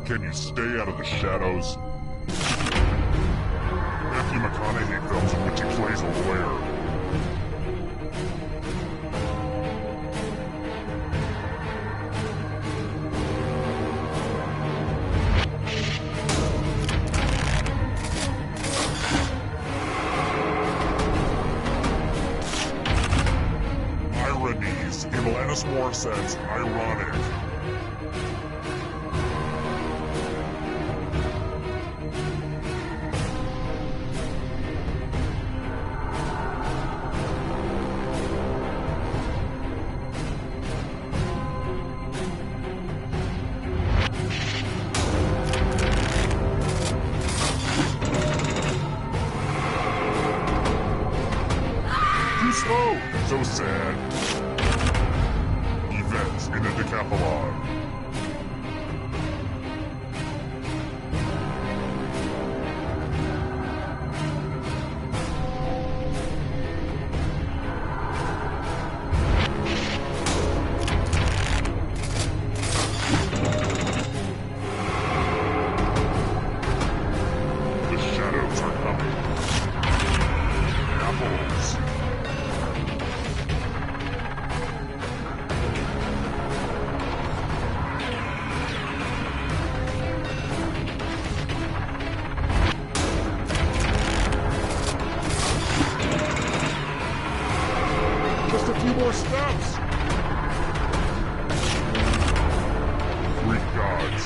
Can you stay out of the shadows? Matthew McConaughey films in which he plays a lawyer. Ironies in Alanis Morissette's Ironic. Too slow! So sad. Events in the Decathlon. The shadows are coming. Apples. Just a few more steps. Greek gods.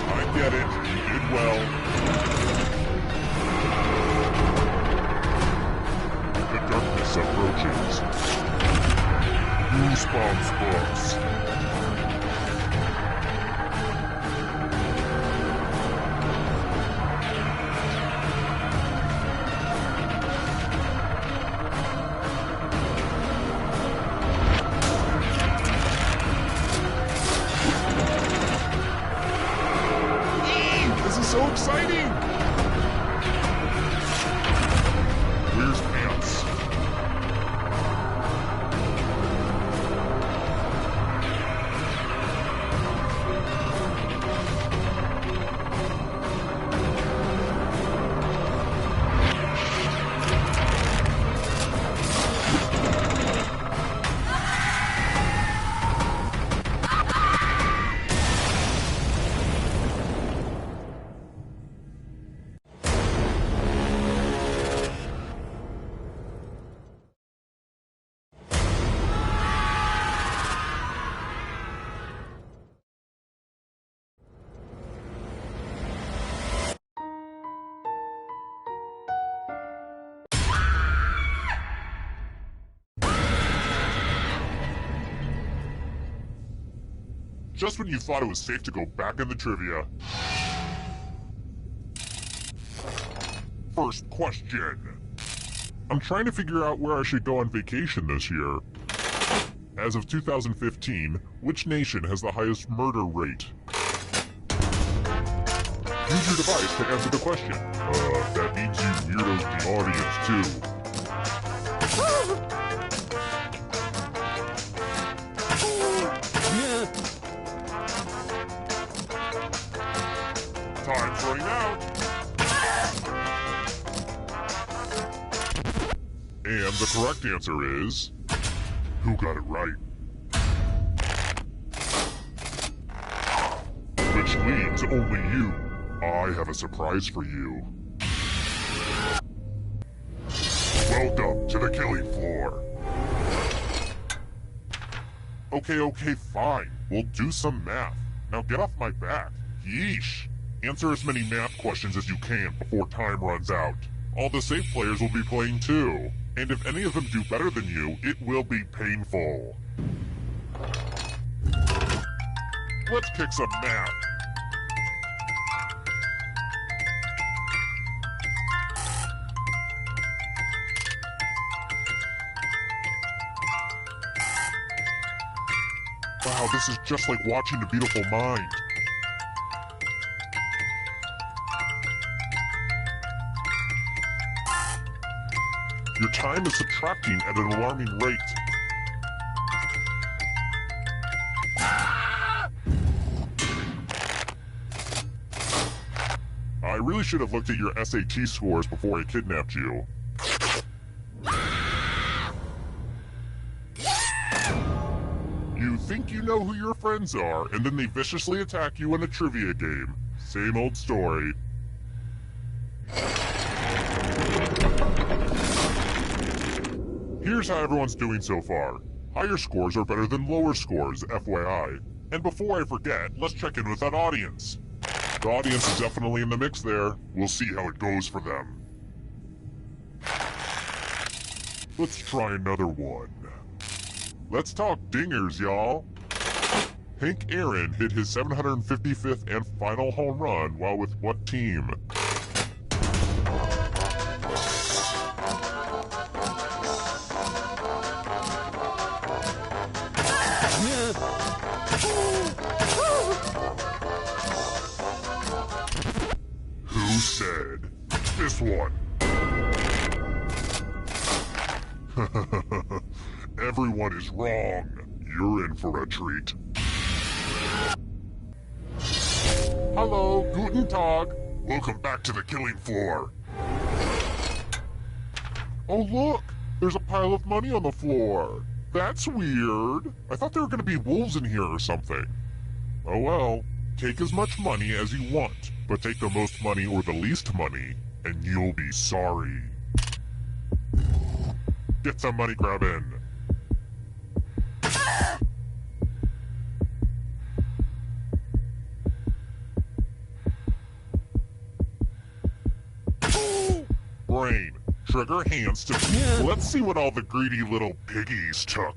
I get it. You did well. The darkness approaches. Goosebumps books. This is so exciting! Where's Pants? just when you thought it was safe to go back in the trivia. First question. I'm trying to figure out where I should go on vacation this year. As of 2015, which nation has the highest murder rate? Use your device to answer the question. That means you weirdos in the audience too. Time's running out. And the correct answer is... who got it right? Which leaves only you. I have a surprise for you. Welcome to the killing floor. Okay, fine. We'll do some math. Now get off my back. Yeesh. Answer as many math questions as you can before time runs out. All the safe players will be playing too. And if any of them do better than you, it will be painful. Let's kick some math. Wow, this is just like watching The Beautiful Mind. Your time is subtracting at an alarming rate. I really should have looked at your SAT scores before I kidnapped you. You think you know who your friends are, and then they viciously attack you in a trivia game. Same old story. Here's how everyone's doing so far. Higher scores are better than lower scores, FYI. And before I forget, let's check in with that audience. The audience is definitely in the mix there. We'll see how it goes for them. Let's try another one. Let's talk dingers, y'all. Hank Aaron hit his 755th and final home run while with what team? Who said this one? Everyone is wrong. You're in for a treat. Hello, guten Tag. Welcome back to the killing floor. Oh look, there's a pile of money on the floor. That's weird. I thought there were going to be wolves in here or something. Oh well, take as much money as you want, but take the most money or the least money, and you'll be sorry. Get some money grabbing. Brain, trigger, hands to... Yeah. Let's see what all the greedy little piggies took.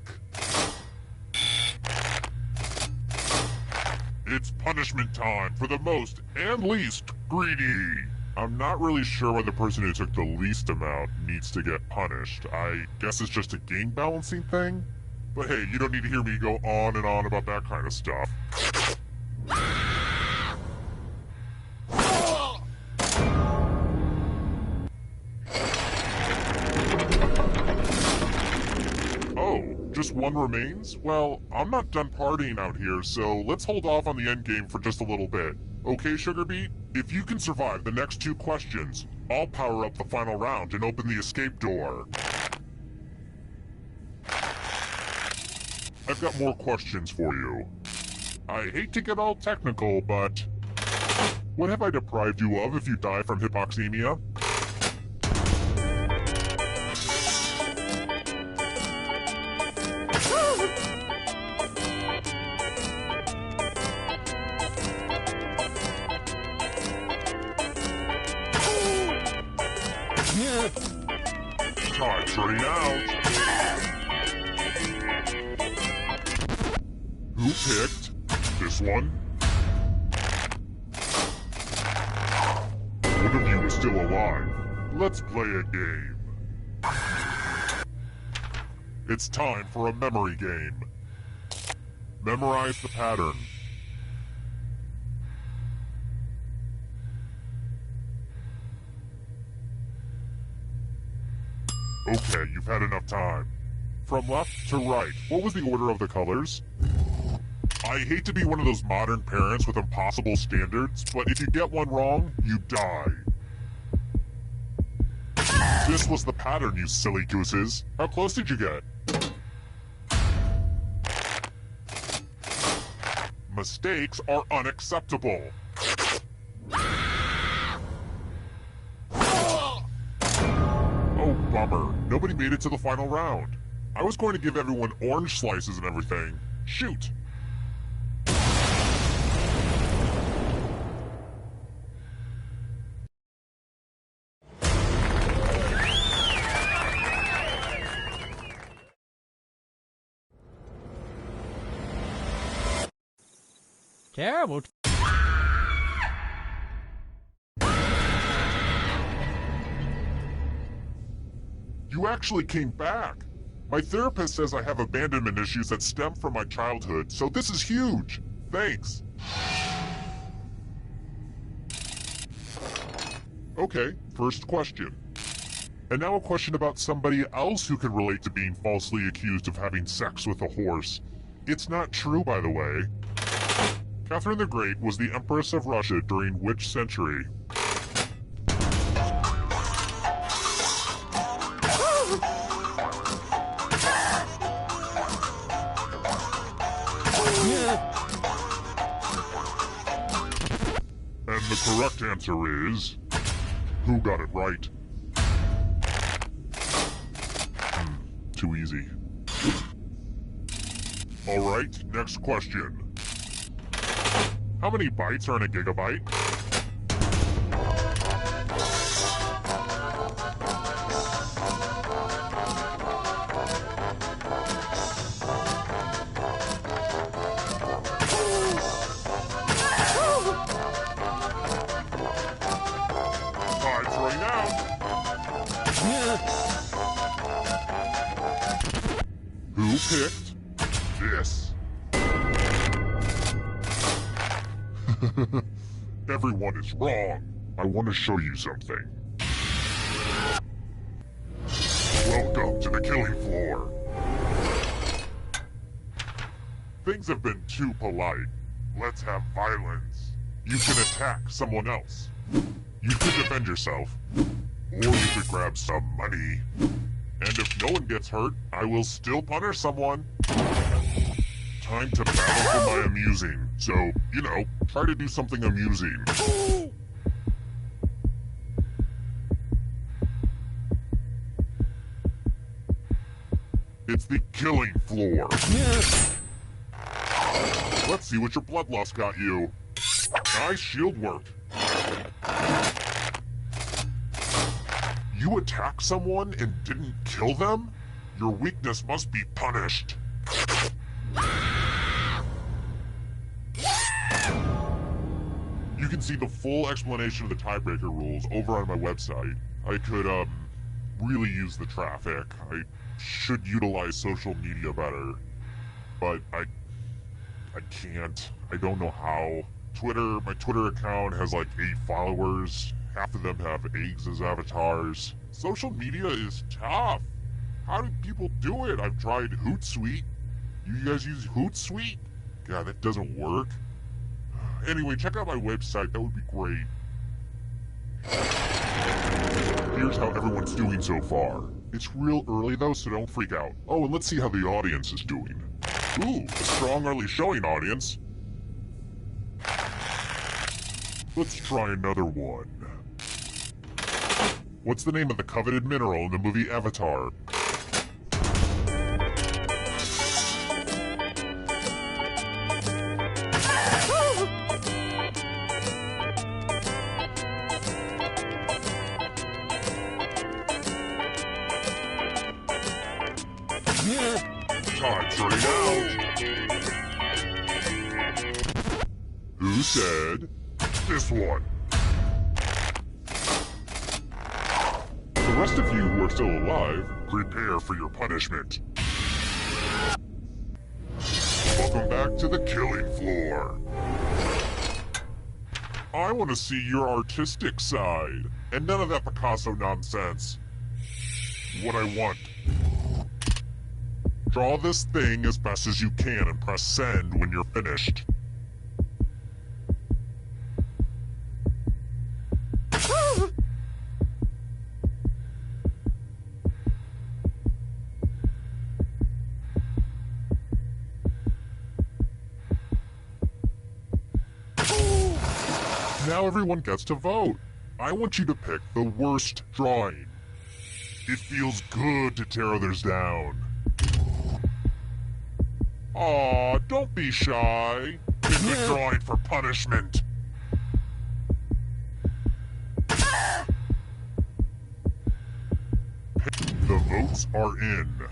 It's punishment time for the most and least greedy. I'm not really sure why the person who took the least amount needs to get punished. I guess it's just a game balancing thing? But hey, you don't need to hear me go on and on about that kind of stuff. Just one remains? Well, I'm not done partying out here, so let's hold off on the endgame for just a little bit. Okay, Sugarbeat? If you can survive the next 2 questions, I'll power up the final round and open the escape door. I've got more questions for you. I hate to get all technical, but... what have I deprived you of if you die from hypoxemia? Time's running out. Who picked this this one? One of you is still alive. Let's play a game. It's time for a memory game. Memorize the pattern. Okay, you've had enough time. From left to right, what was the order of the colors? I hate to be one of those modern parents with impossible standards, but if you get one wrong, you die. This was the pattern, you silly gooses. How close did you get? Mistakes are unacceptable. Oh, bummer. Nobody made it to the final round. I was going to give everyone orange slices and everything. Shoot! Terrible. You actually came back. My therapist says I have abandonment issues that stem from my childhood, so this is huge. Thanks. Okay, first question. And now a question about somebody else who can relate to being falsely accused of having sex with a horse. It's not true, by the way. Catherine the Great was the Empress of Russia during which century? And the correct answer is... Who got it right? Too easy. Alright, next question. How many bytes are in a gigabyte? Time's running out. Who picked this? Everyone is wrong. I want to show you something. Welcome to the killing floor. Things have been too polite. Let's have violence. You can attack someone else. You could defend yourself. Or you could grab some money. And if no one gets hurt, I will still punish someone. Time to battle for my amusing. So, you know, try to do something amusing. It's the killing floor. Let's see what your bloodlust got you. Nice shield work. You attacked someone and didn't kill them? Your weakness must be punished. You can see the full explanation of the tiebreaker rules over on my website. I could, really use the traffic. I should utilize social media better. But I can't. I don't know how. My Twitter account has like 8 followers. Half of them have eggs as avatars. Social media is tough. How do people do it? I've tried Hootsuite. You guys use Hootsuite? God, that doesn't work. Anyway, check out my website. That would be great. Here's how everyone's doing so far. It's real early though, so don't freak out. Oh, and let's see how the audience is doing. Ooh, a strong early showing, audience. Let's try another one. What's the name of the coveted mineral in the movie Avatar? Time's running out. Who said this one? The rest of you who are still alive, prepare for your punishment. Welcome back to the killing floor. I want to see your artistic side, and none of that Picasso nonsense. What I want. Draw this thing as best as you can and press send when you're finished. Now everyone gets to vote. I want you to pick the worst drawing. It feels good to tear others down. Aw, don't be shy. Pick a drawing for punishment. The votes are in.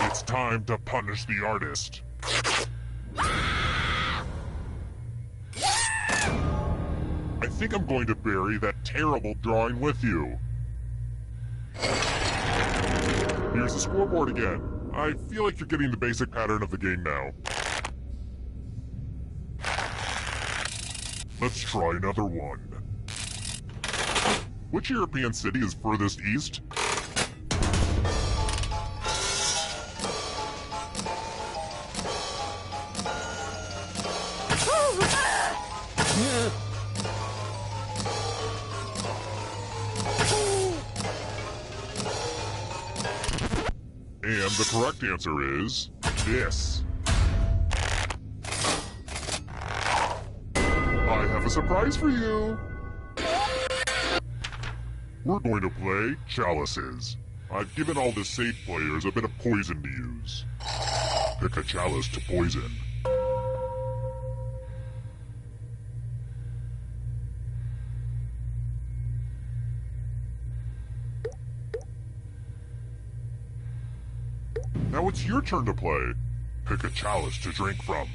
It's time to punish the artist. I think I'm going to bury that terrible drawing with you. Here's the scoreboard again. I feel like you're getting the basic pattern of the game now. Let's try another one. Which European city is furthest east? And the correct answer is this. I have a surprise for you. We're going to play chalices. I've given all the safe players a bit of poison to use. Pick a chalice to poison. Now it's your turn to play. Pick a chalice to drink from.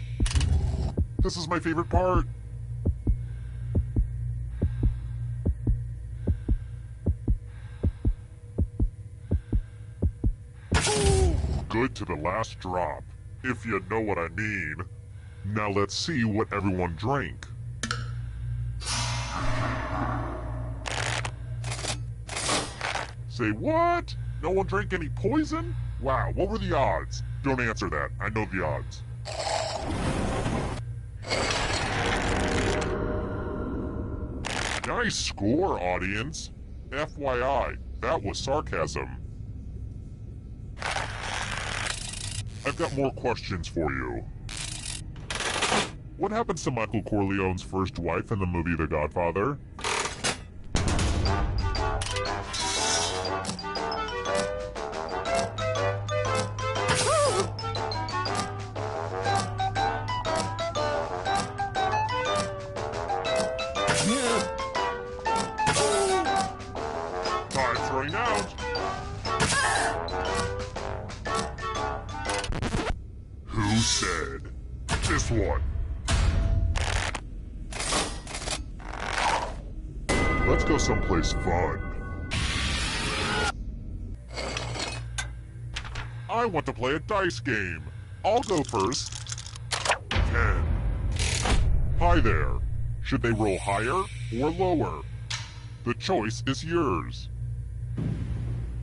This is my favorite part. Good to the last drop, if you know what I mean. Now let's see what everyone drank. Say what? No one drank any poison? Wow, what were the odds? Don't answer that. I know the odds. Nice score, audience. FYI, that was sarcasm. I've got more questions for you. What happens to Michael Corleone's first wife in the movie The Godfather? Time's running out. Who said this one? Let's go someplace fun. I want to play a dice game. I'll go first. 10. Hi there. Should they roll higher or lower? The choice is yours.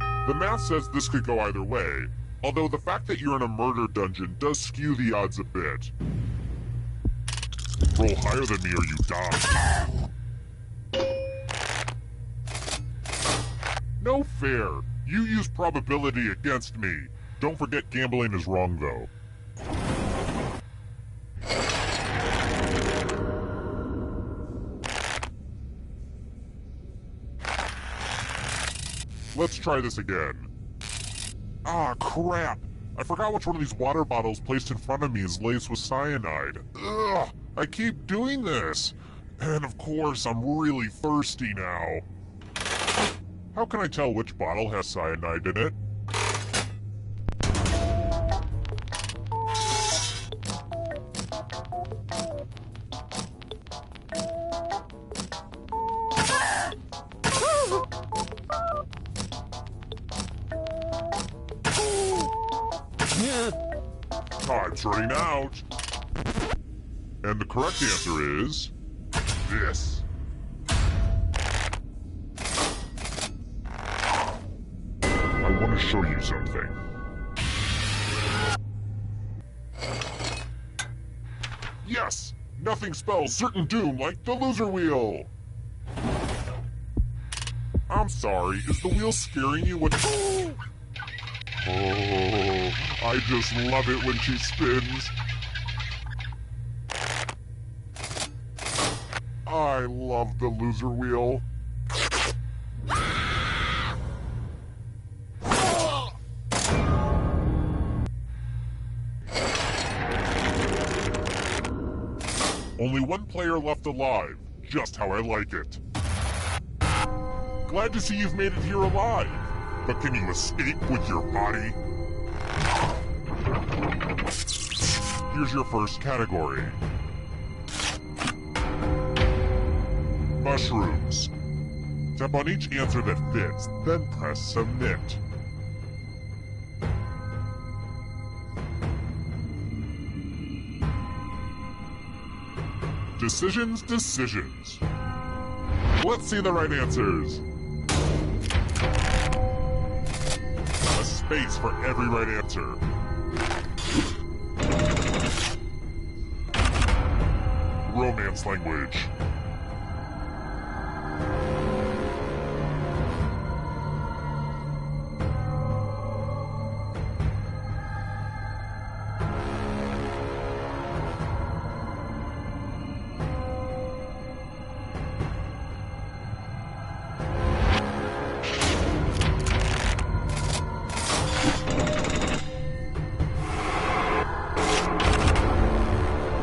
The math says this could go either way, although the fact that you're in a murder dungeon does skew the odds a bit. Roll higher than me or you die. No fair. You use probability against me. Don't forget gambling is wrong, though. Let's try this again. Ah, crap! I forgot which one of these water bottles placed in front of me is laced with cyanide. Ugh! I keep doing this! And of course, I'm really thirsty now. How can I tell which bottle has cyanide in it? Time's running out. And the correct answer is this. I want to show you something. Yes! Nothing spells certain doom like the loser wheel! I'm sorry, is the wheel scaring you with... Oh, I just love it when she spins. I love the loser wheel. Only one player left alive, just how I like it. Glad to see you've made it here alive, but can you escape with your body? Here's your first category. Mushrooms. Tap on each answer that fits, then press submit. Decisions, decisions. Let's see the right answers. A space for every right answer. Romance language.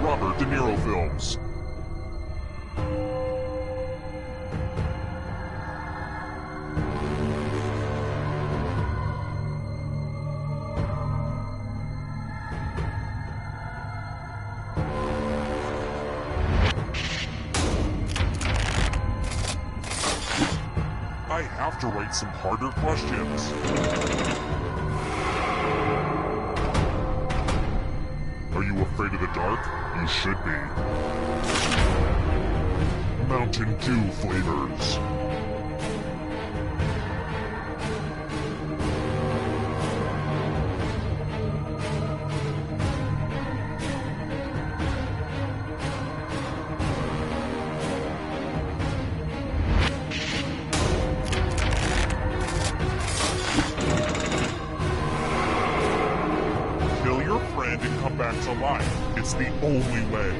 Robert De Niro films. I have to write some harder questions. Are you afraid of the dark? You should be. Mountain Dew flavors. Kill your friend and come back to life. It's the only way.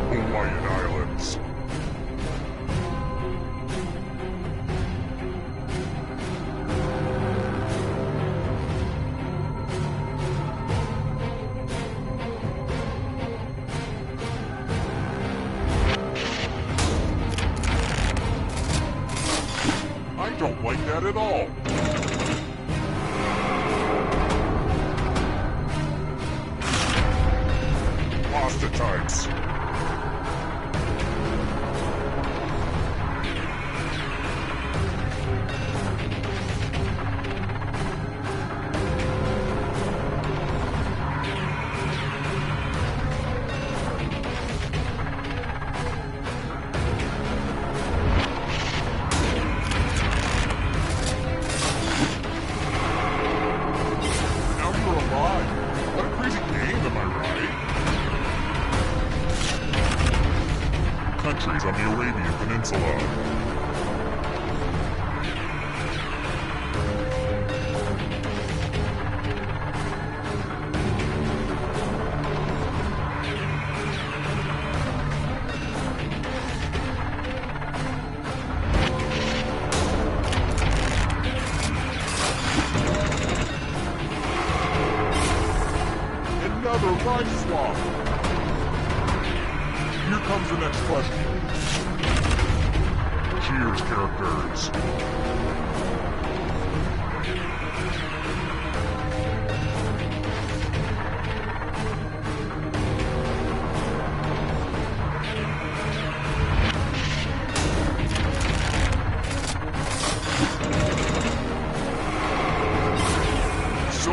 Hawaiian Islands. I don't like that at all. Pasta types. Now you're alive. What a crazy game, am I right? Countries on the Arabian Peninsula. Another life swap. Here comes the next question. Cheers characters. So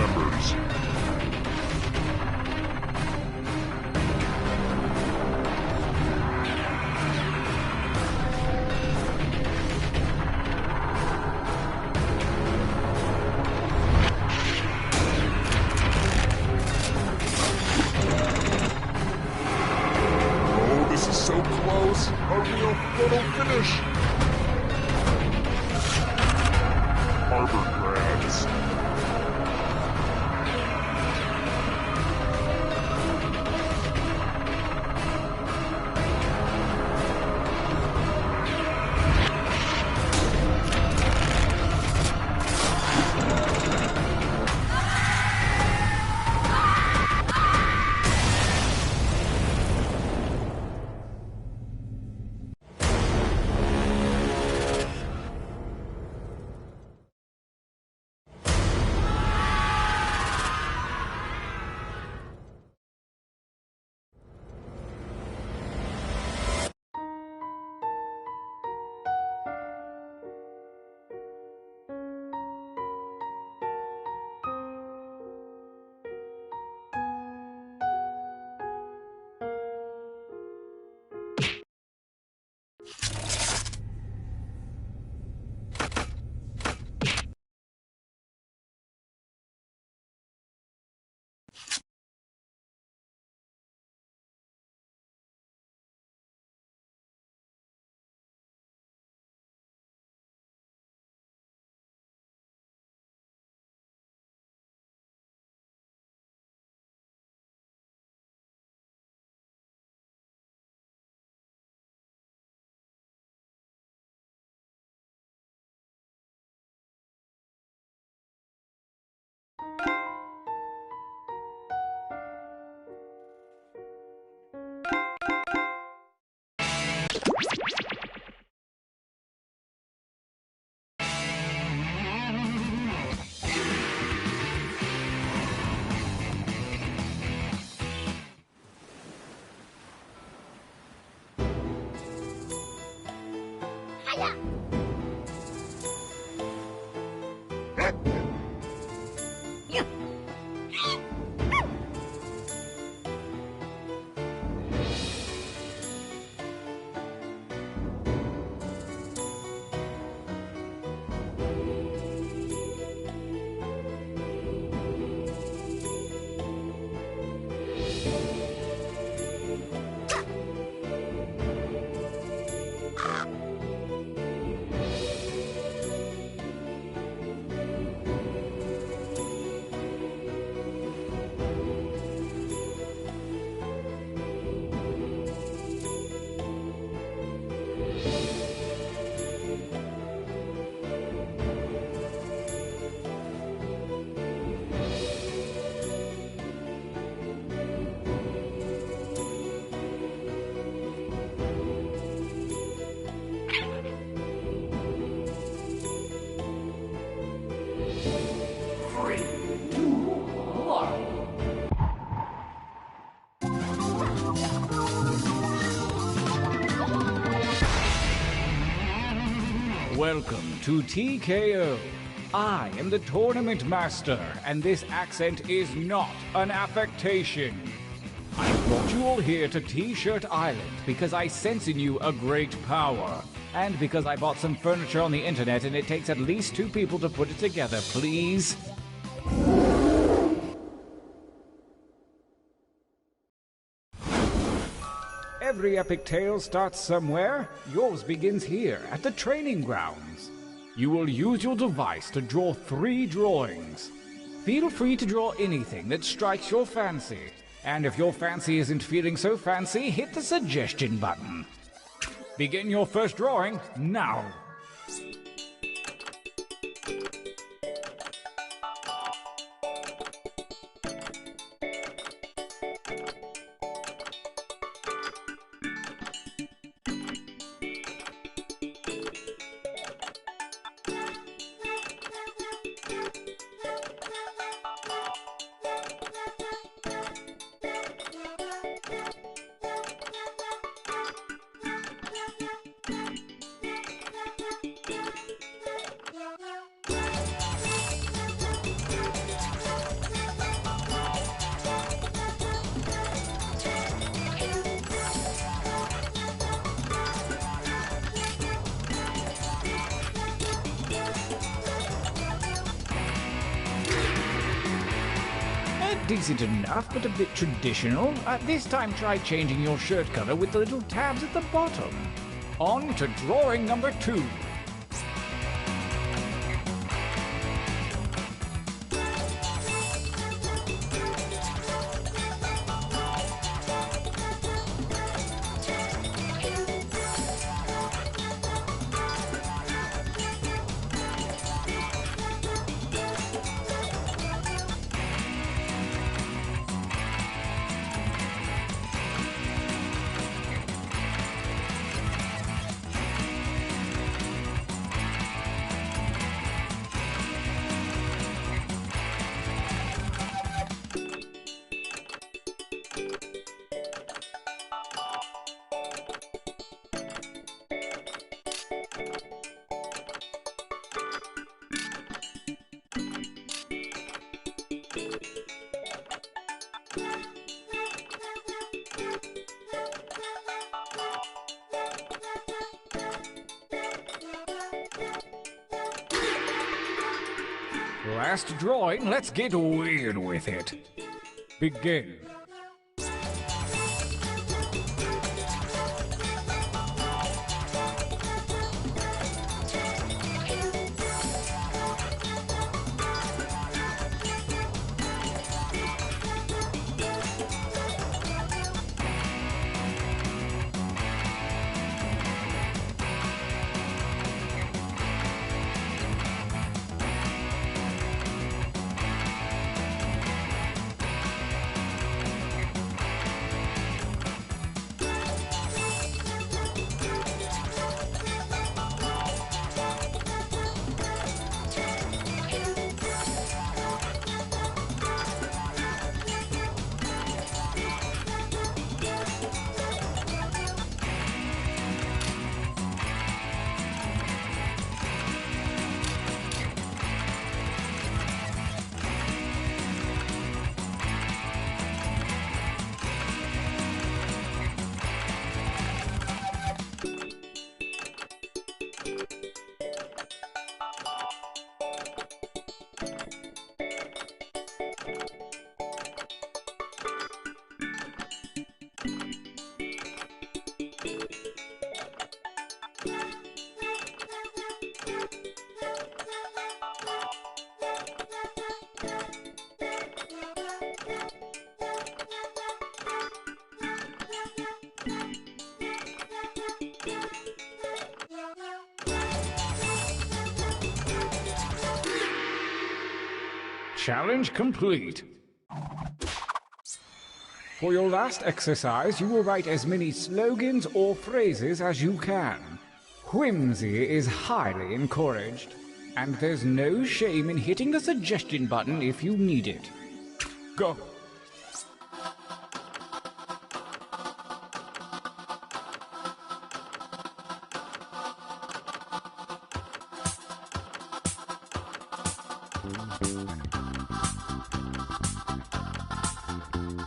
members. Oh, this is so close! A real photo finish! Harvard grads. Welcome to TKO. I am the Tournament Master, and this accent is not an affectation. I brought you all here to T-Shirt Island because I sense in you a great power. And because I bought some furniture on the internet and it takes at least 2 people to put it together, please. Every epic tale starts somewhere. Yours begins here, at the training grounds. You will use your device to draw 3 drawings. Feel free to draw anything that strikes your fancy. And if your fancy isn't feeling so fancy, hit the suggestion button. Begin your first drawing now. decent enough, but a bit traditional. This time try changing your shirt color with the little tabs at the bottom. On to drawing number 2. Last drawing, let's get weird with it. Begin. Challenge complete. For your last exercise, you will write as many slogans or phrases as you can. Whimsy is highly encouraged, and there's no shame in hitting the suggestion button if you need it. Go.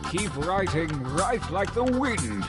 Keep writing, write like the wind.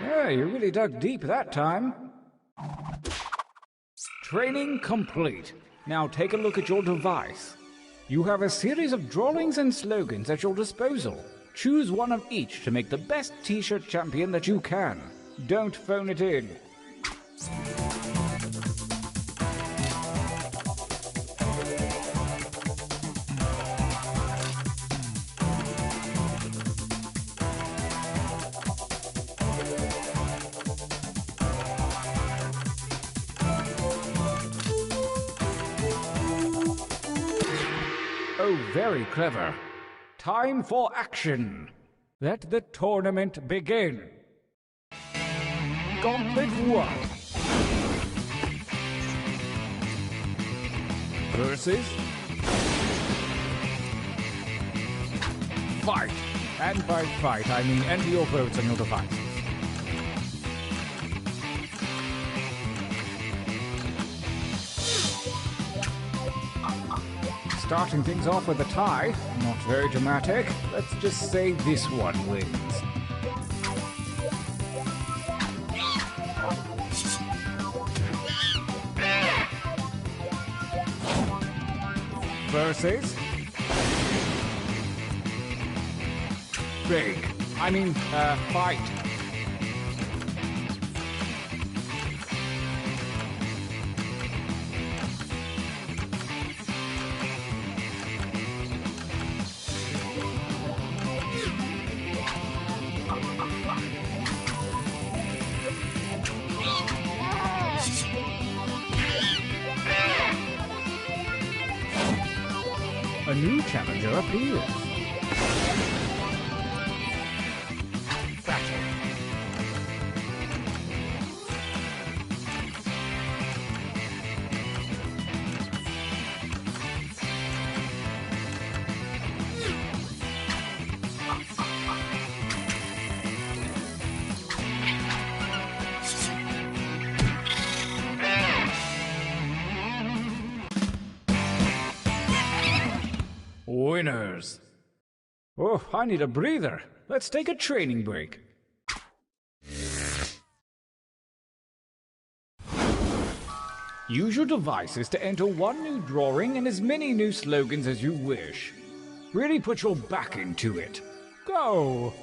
Yeah, you really dug deep that time. Training complete. Now take a look at your device. You have a series of drawings and slogans at your disposal. Choose one of each to make the best t-shirt champion that you can. Don't phone it in. Oh, very clever. Time for action. Let the tournament begin. Gauntlet 1. Versus... Fight. And by fight, I mean enter your votes on your devices. Starting things off with a tie, not very dramatic. Let's just say this one wins. Versus... Big. I mean, fight. A new challenger appears. Battle. Winners. Oh, I need a breather. Let's take a training break. Use your devices to enter one new drawing and as many new slogans as you wish. Really put your back into it. Go!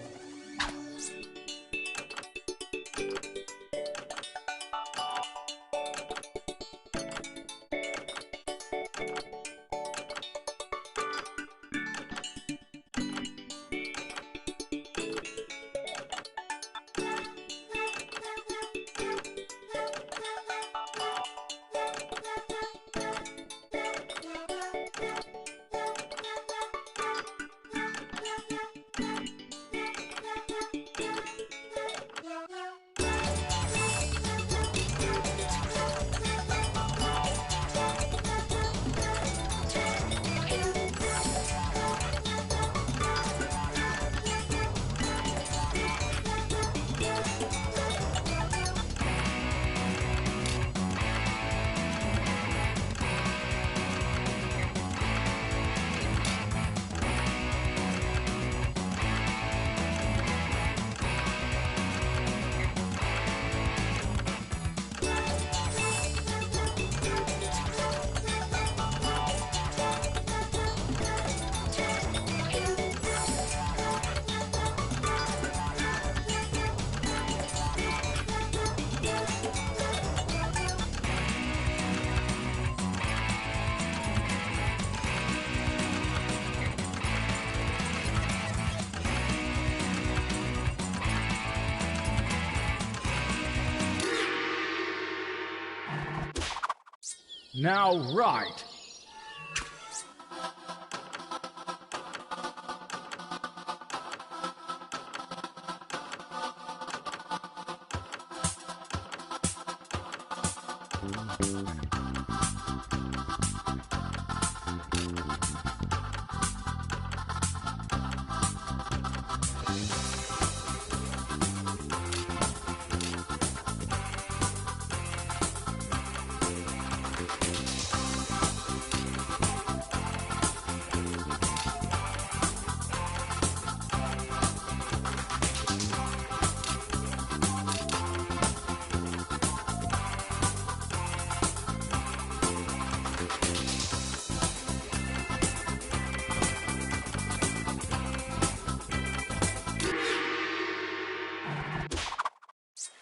Now, right.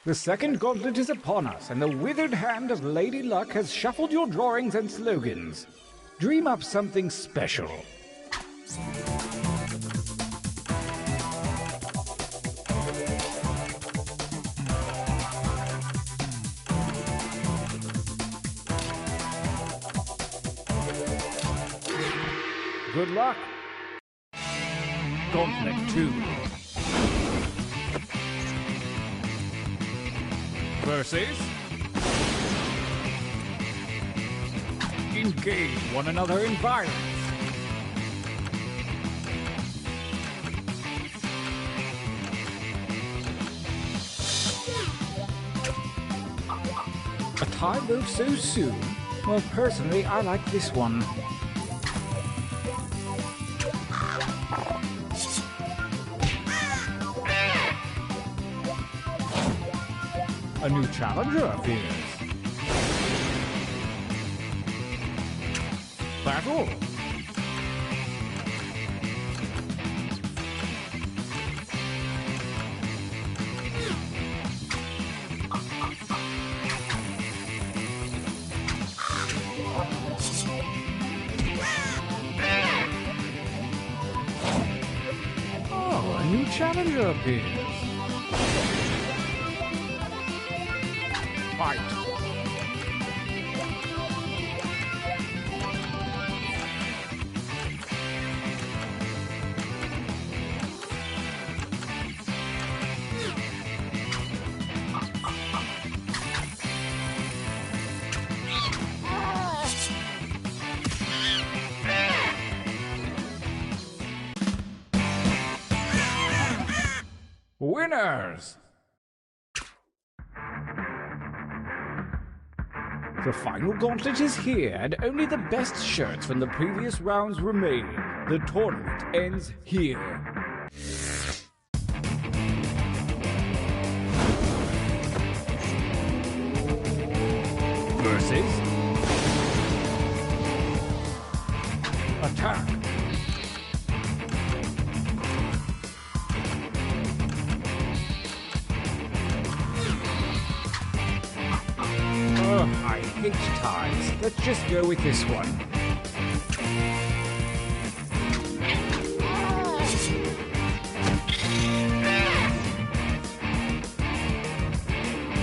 The second gauntlet is upon us, and the withered hand of Lady Luck has shuffled your drawings and slogans. Dream up something special. good luck. Gauntlet 2. Versus... engage one another in violence. A tie move so soon? Well, personally, I like this one. A new challenger appears. Battle! Oh, a new challenger appears. Fight! Winners! The final gauntlet is here, and only the best shirts from the previous rounds remain. The tournament ends here. Versus... attack! I hate ties. Let's just go with this one.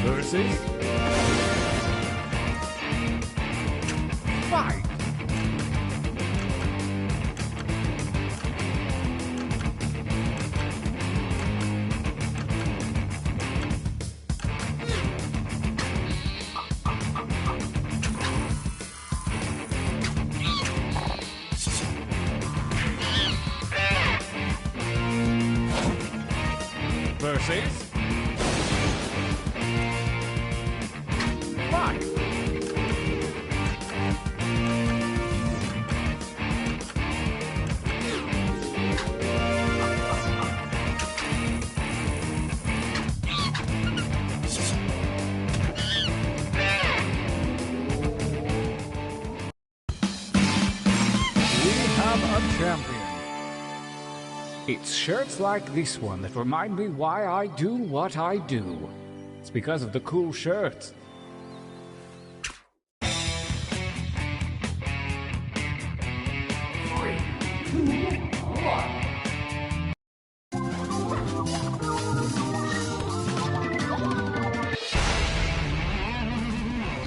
Versus... fight! Versus... fight! We have a champion. It's shirts like this one that remind me why I do what I do. It's because of the cool shirts.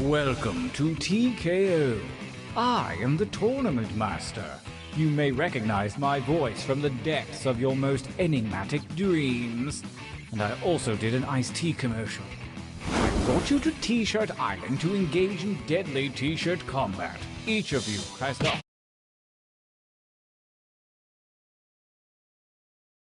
Welcome to TKO. I am the Tournament Master. You may recognize my voice from the depths of your most enigmatic dreams. And I also did an iced tea commercial. I brought you to T-Shirt Island to engage in deadly T-shirt combat. Each of you has the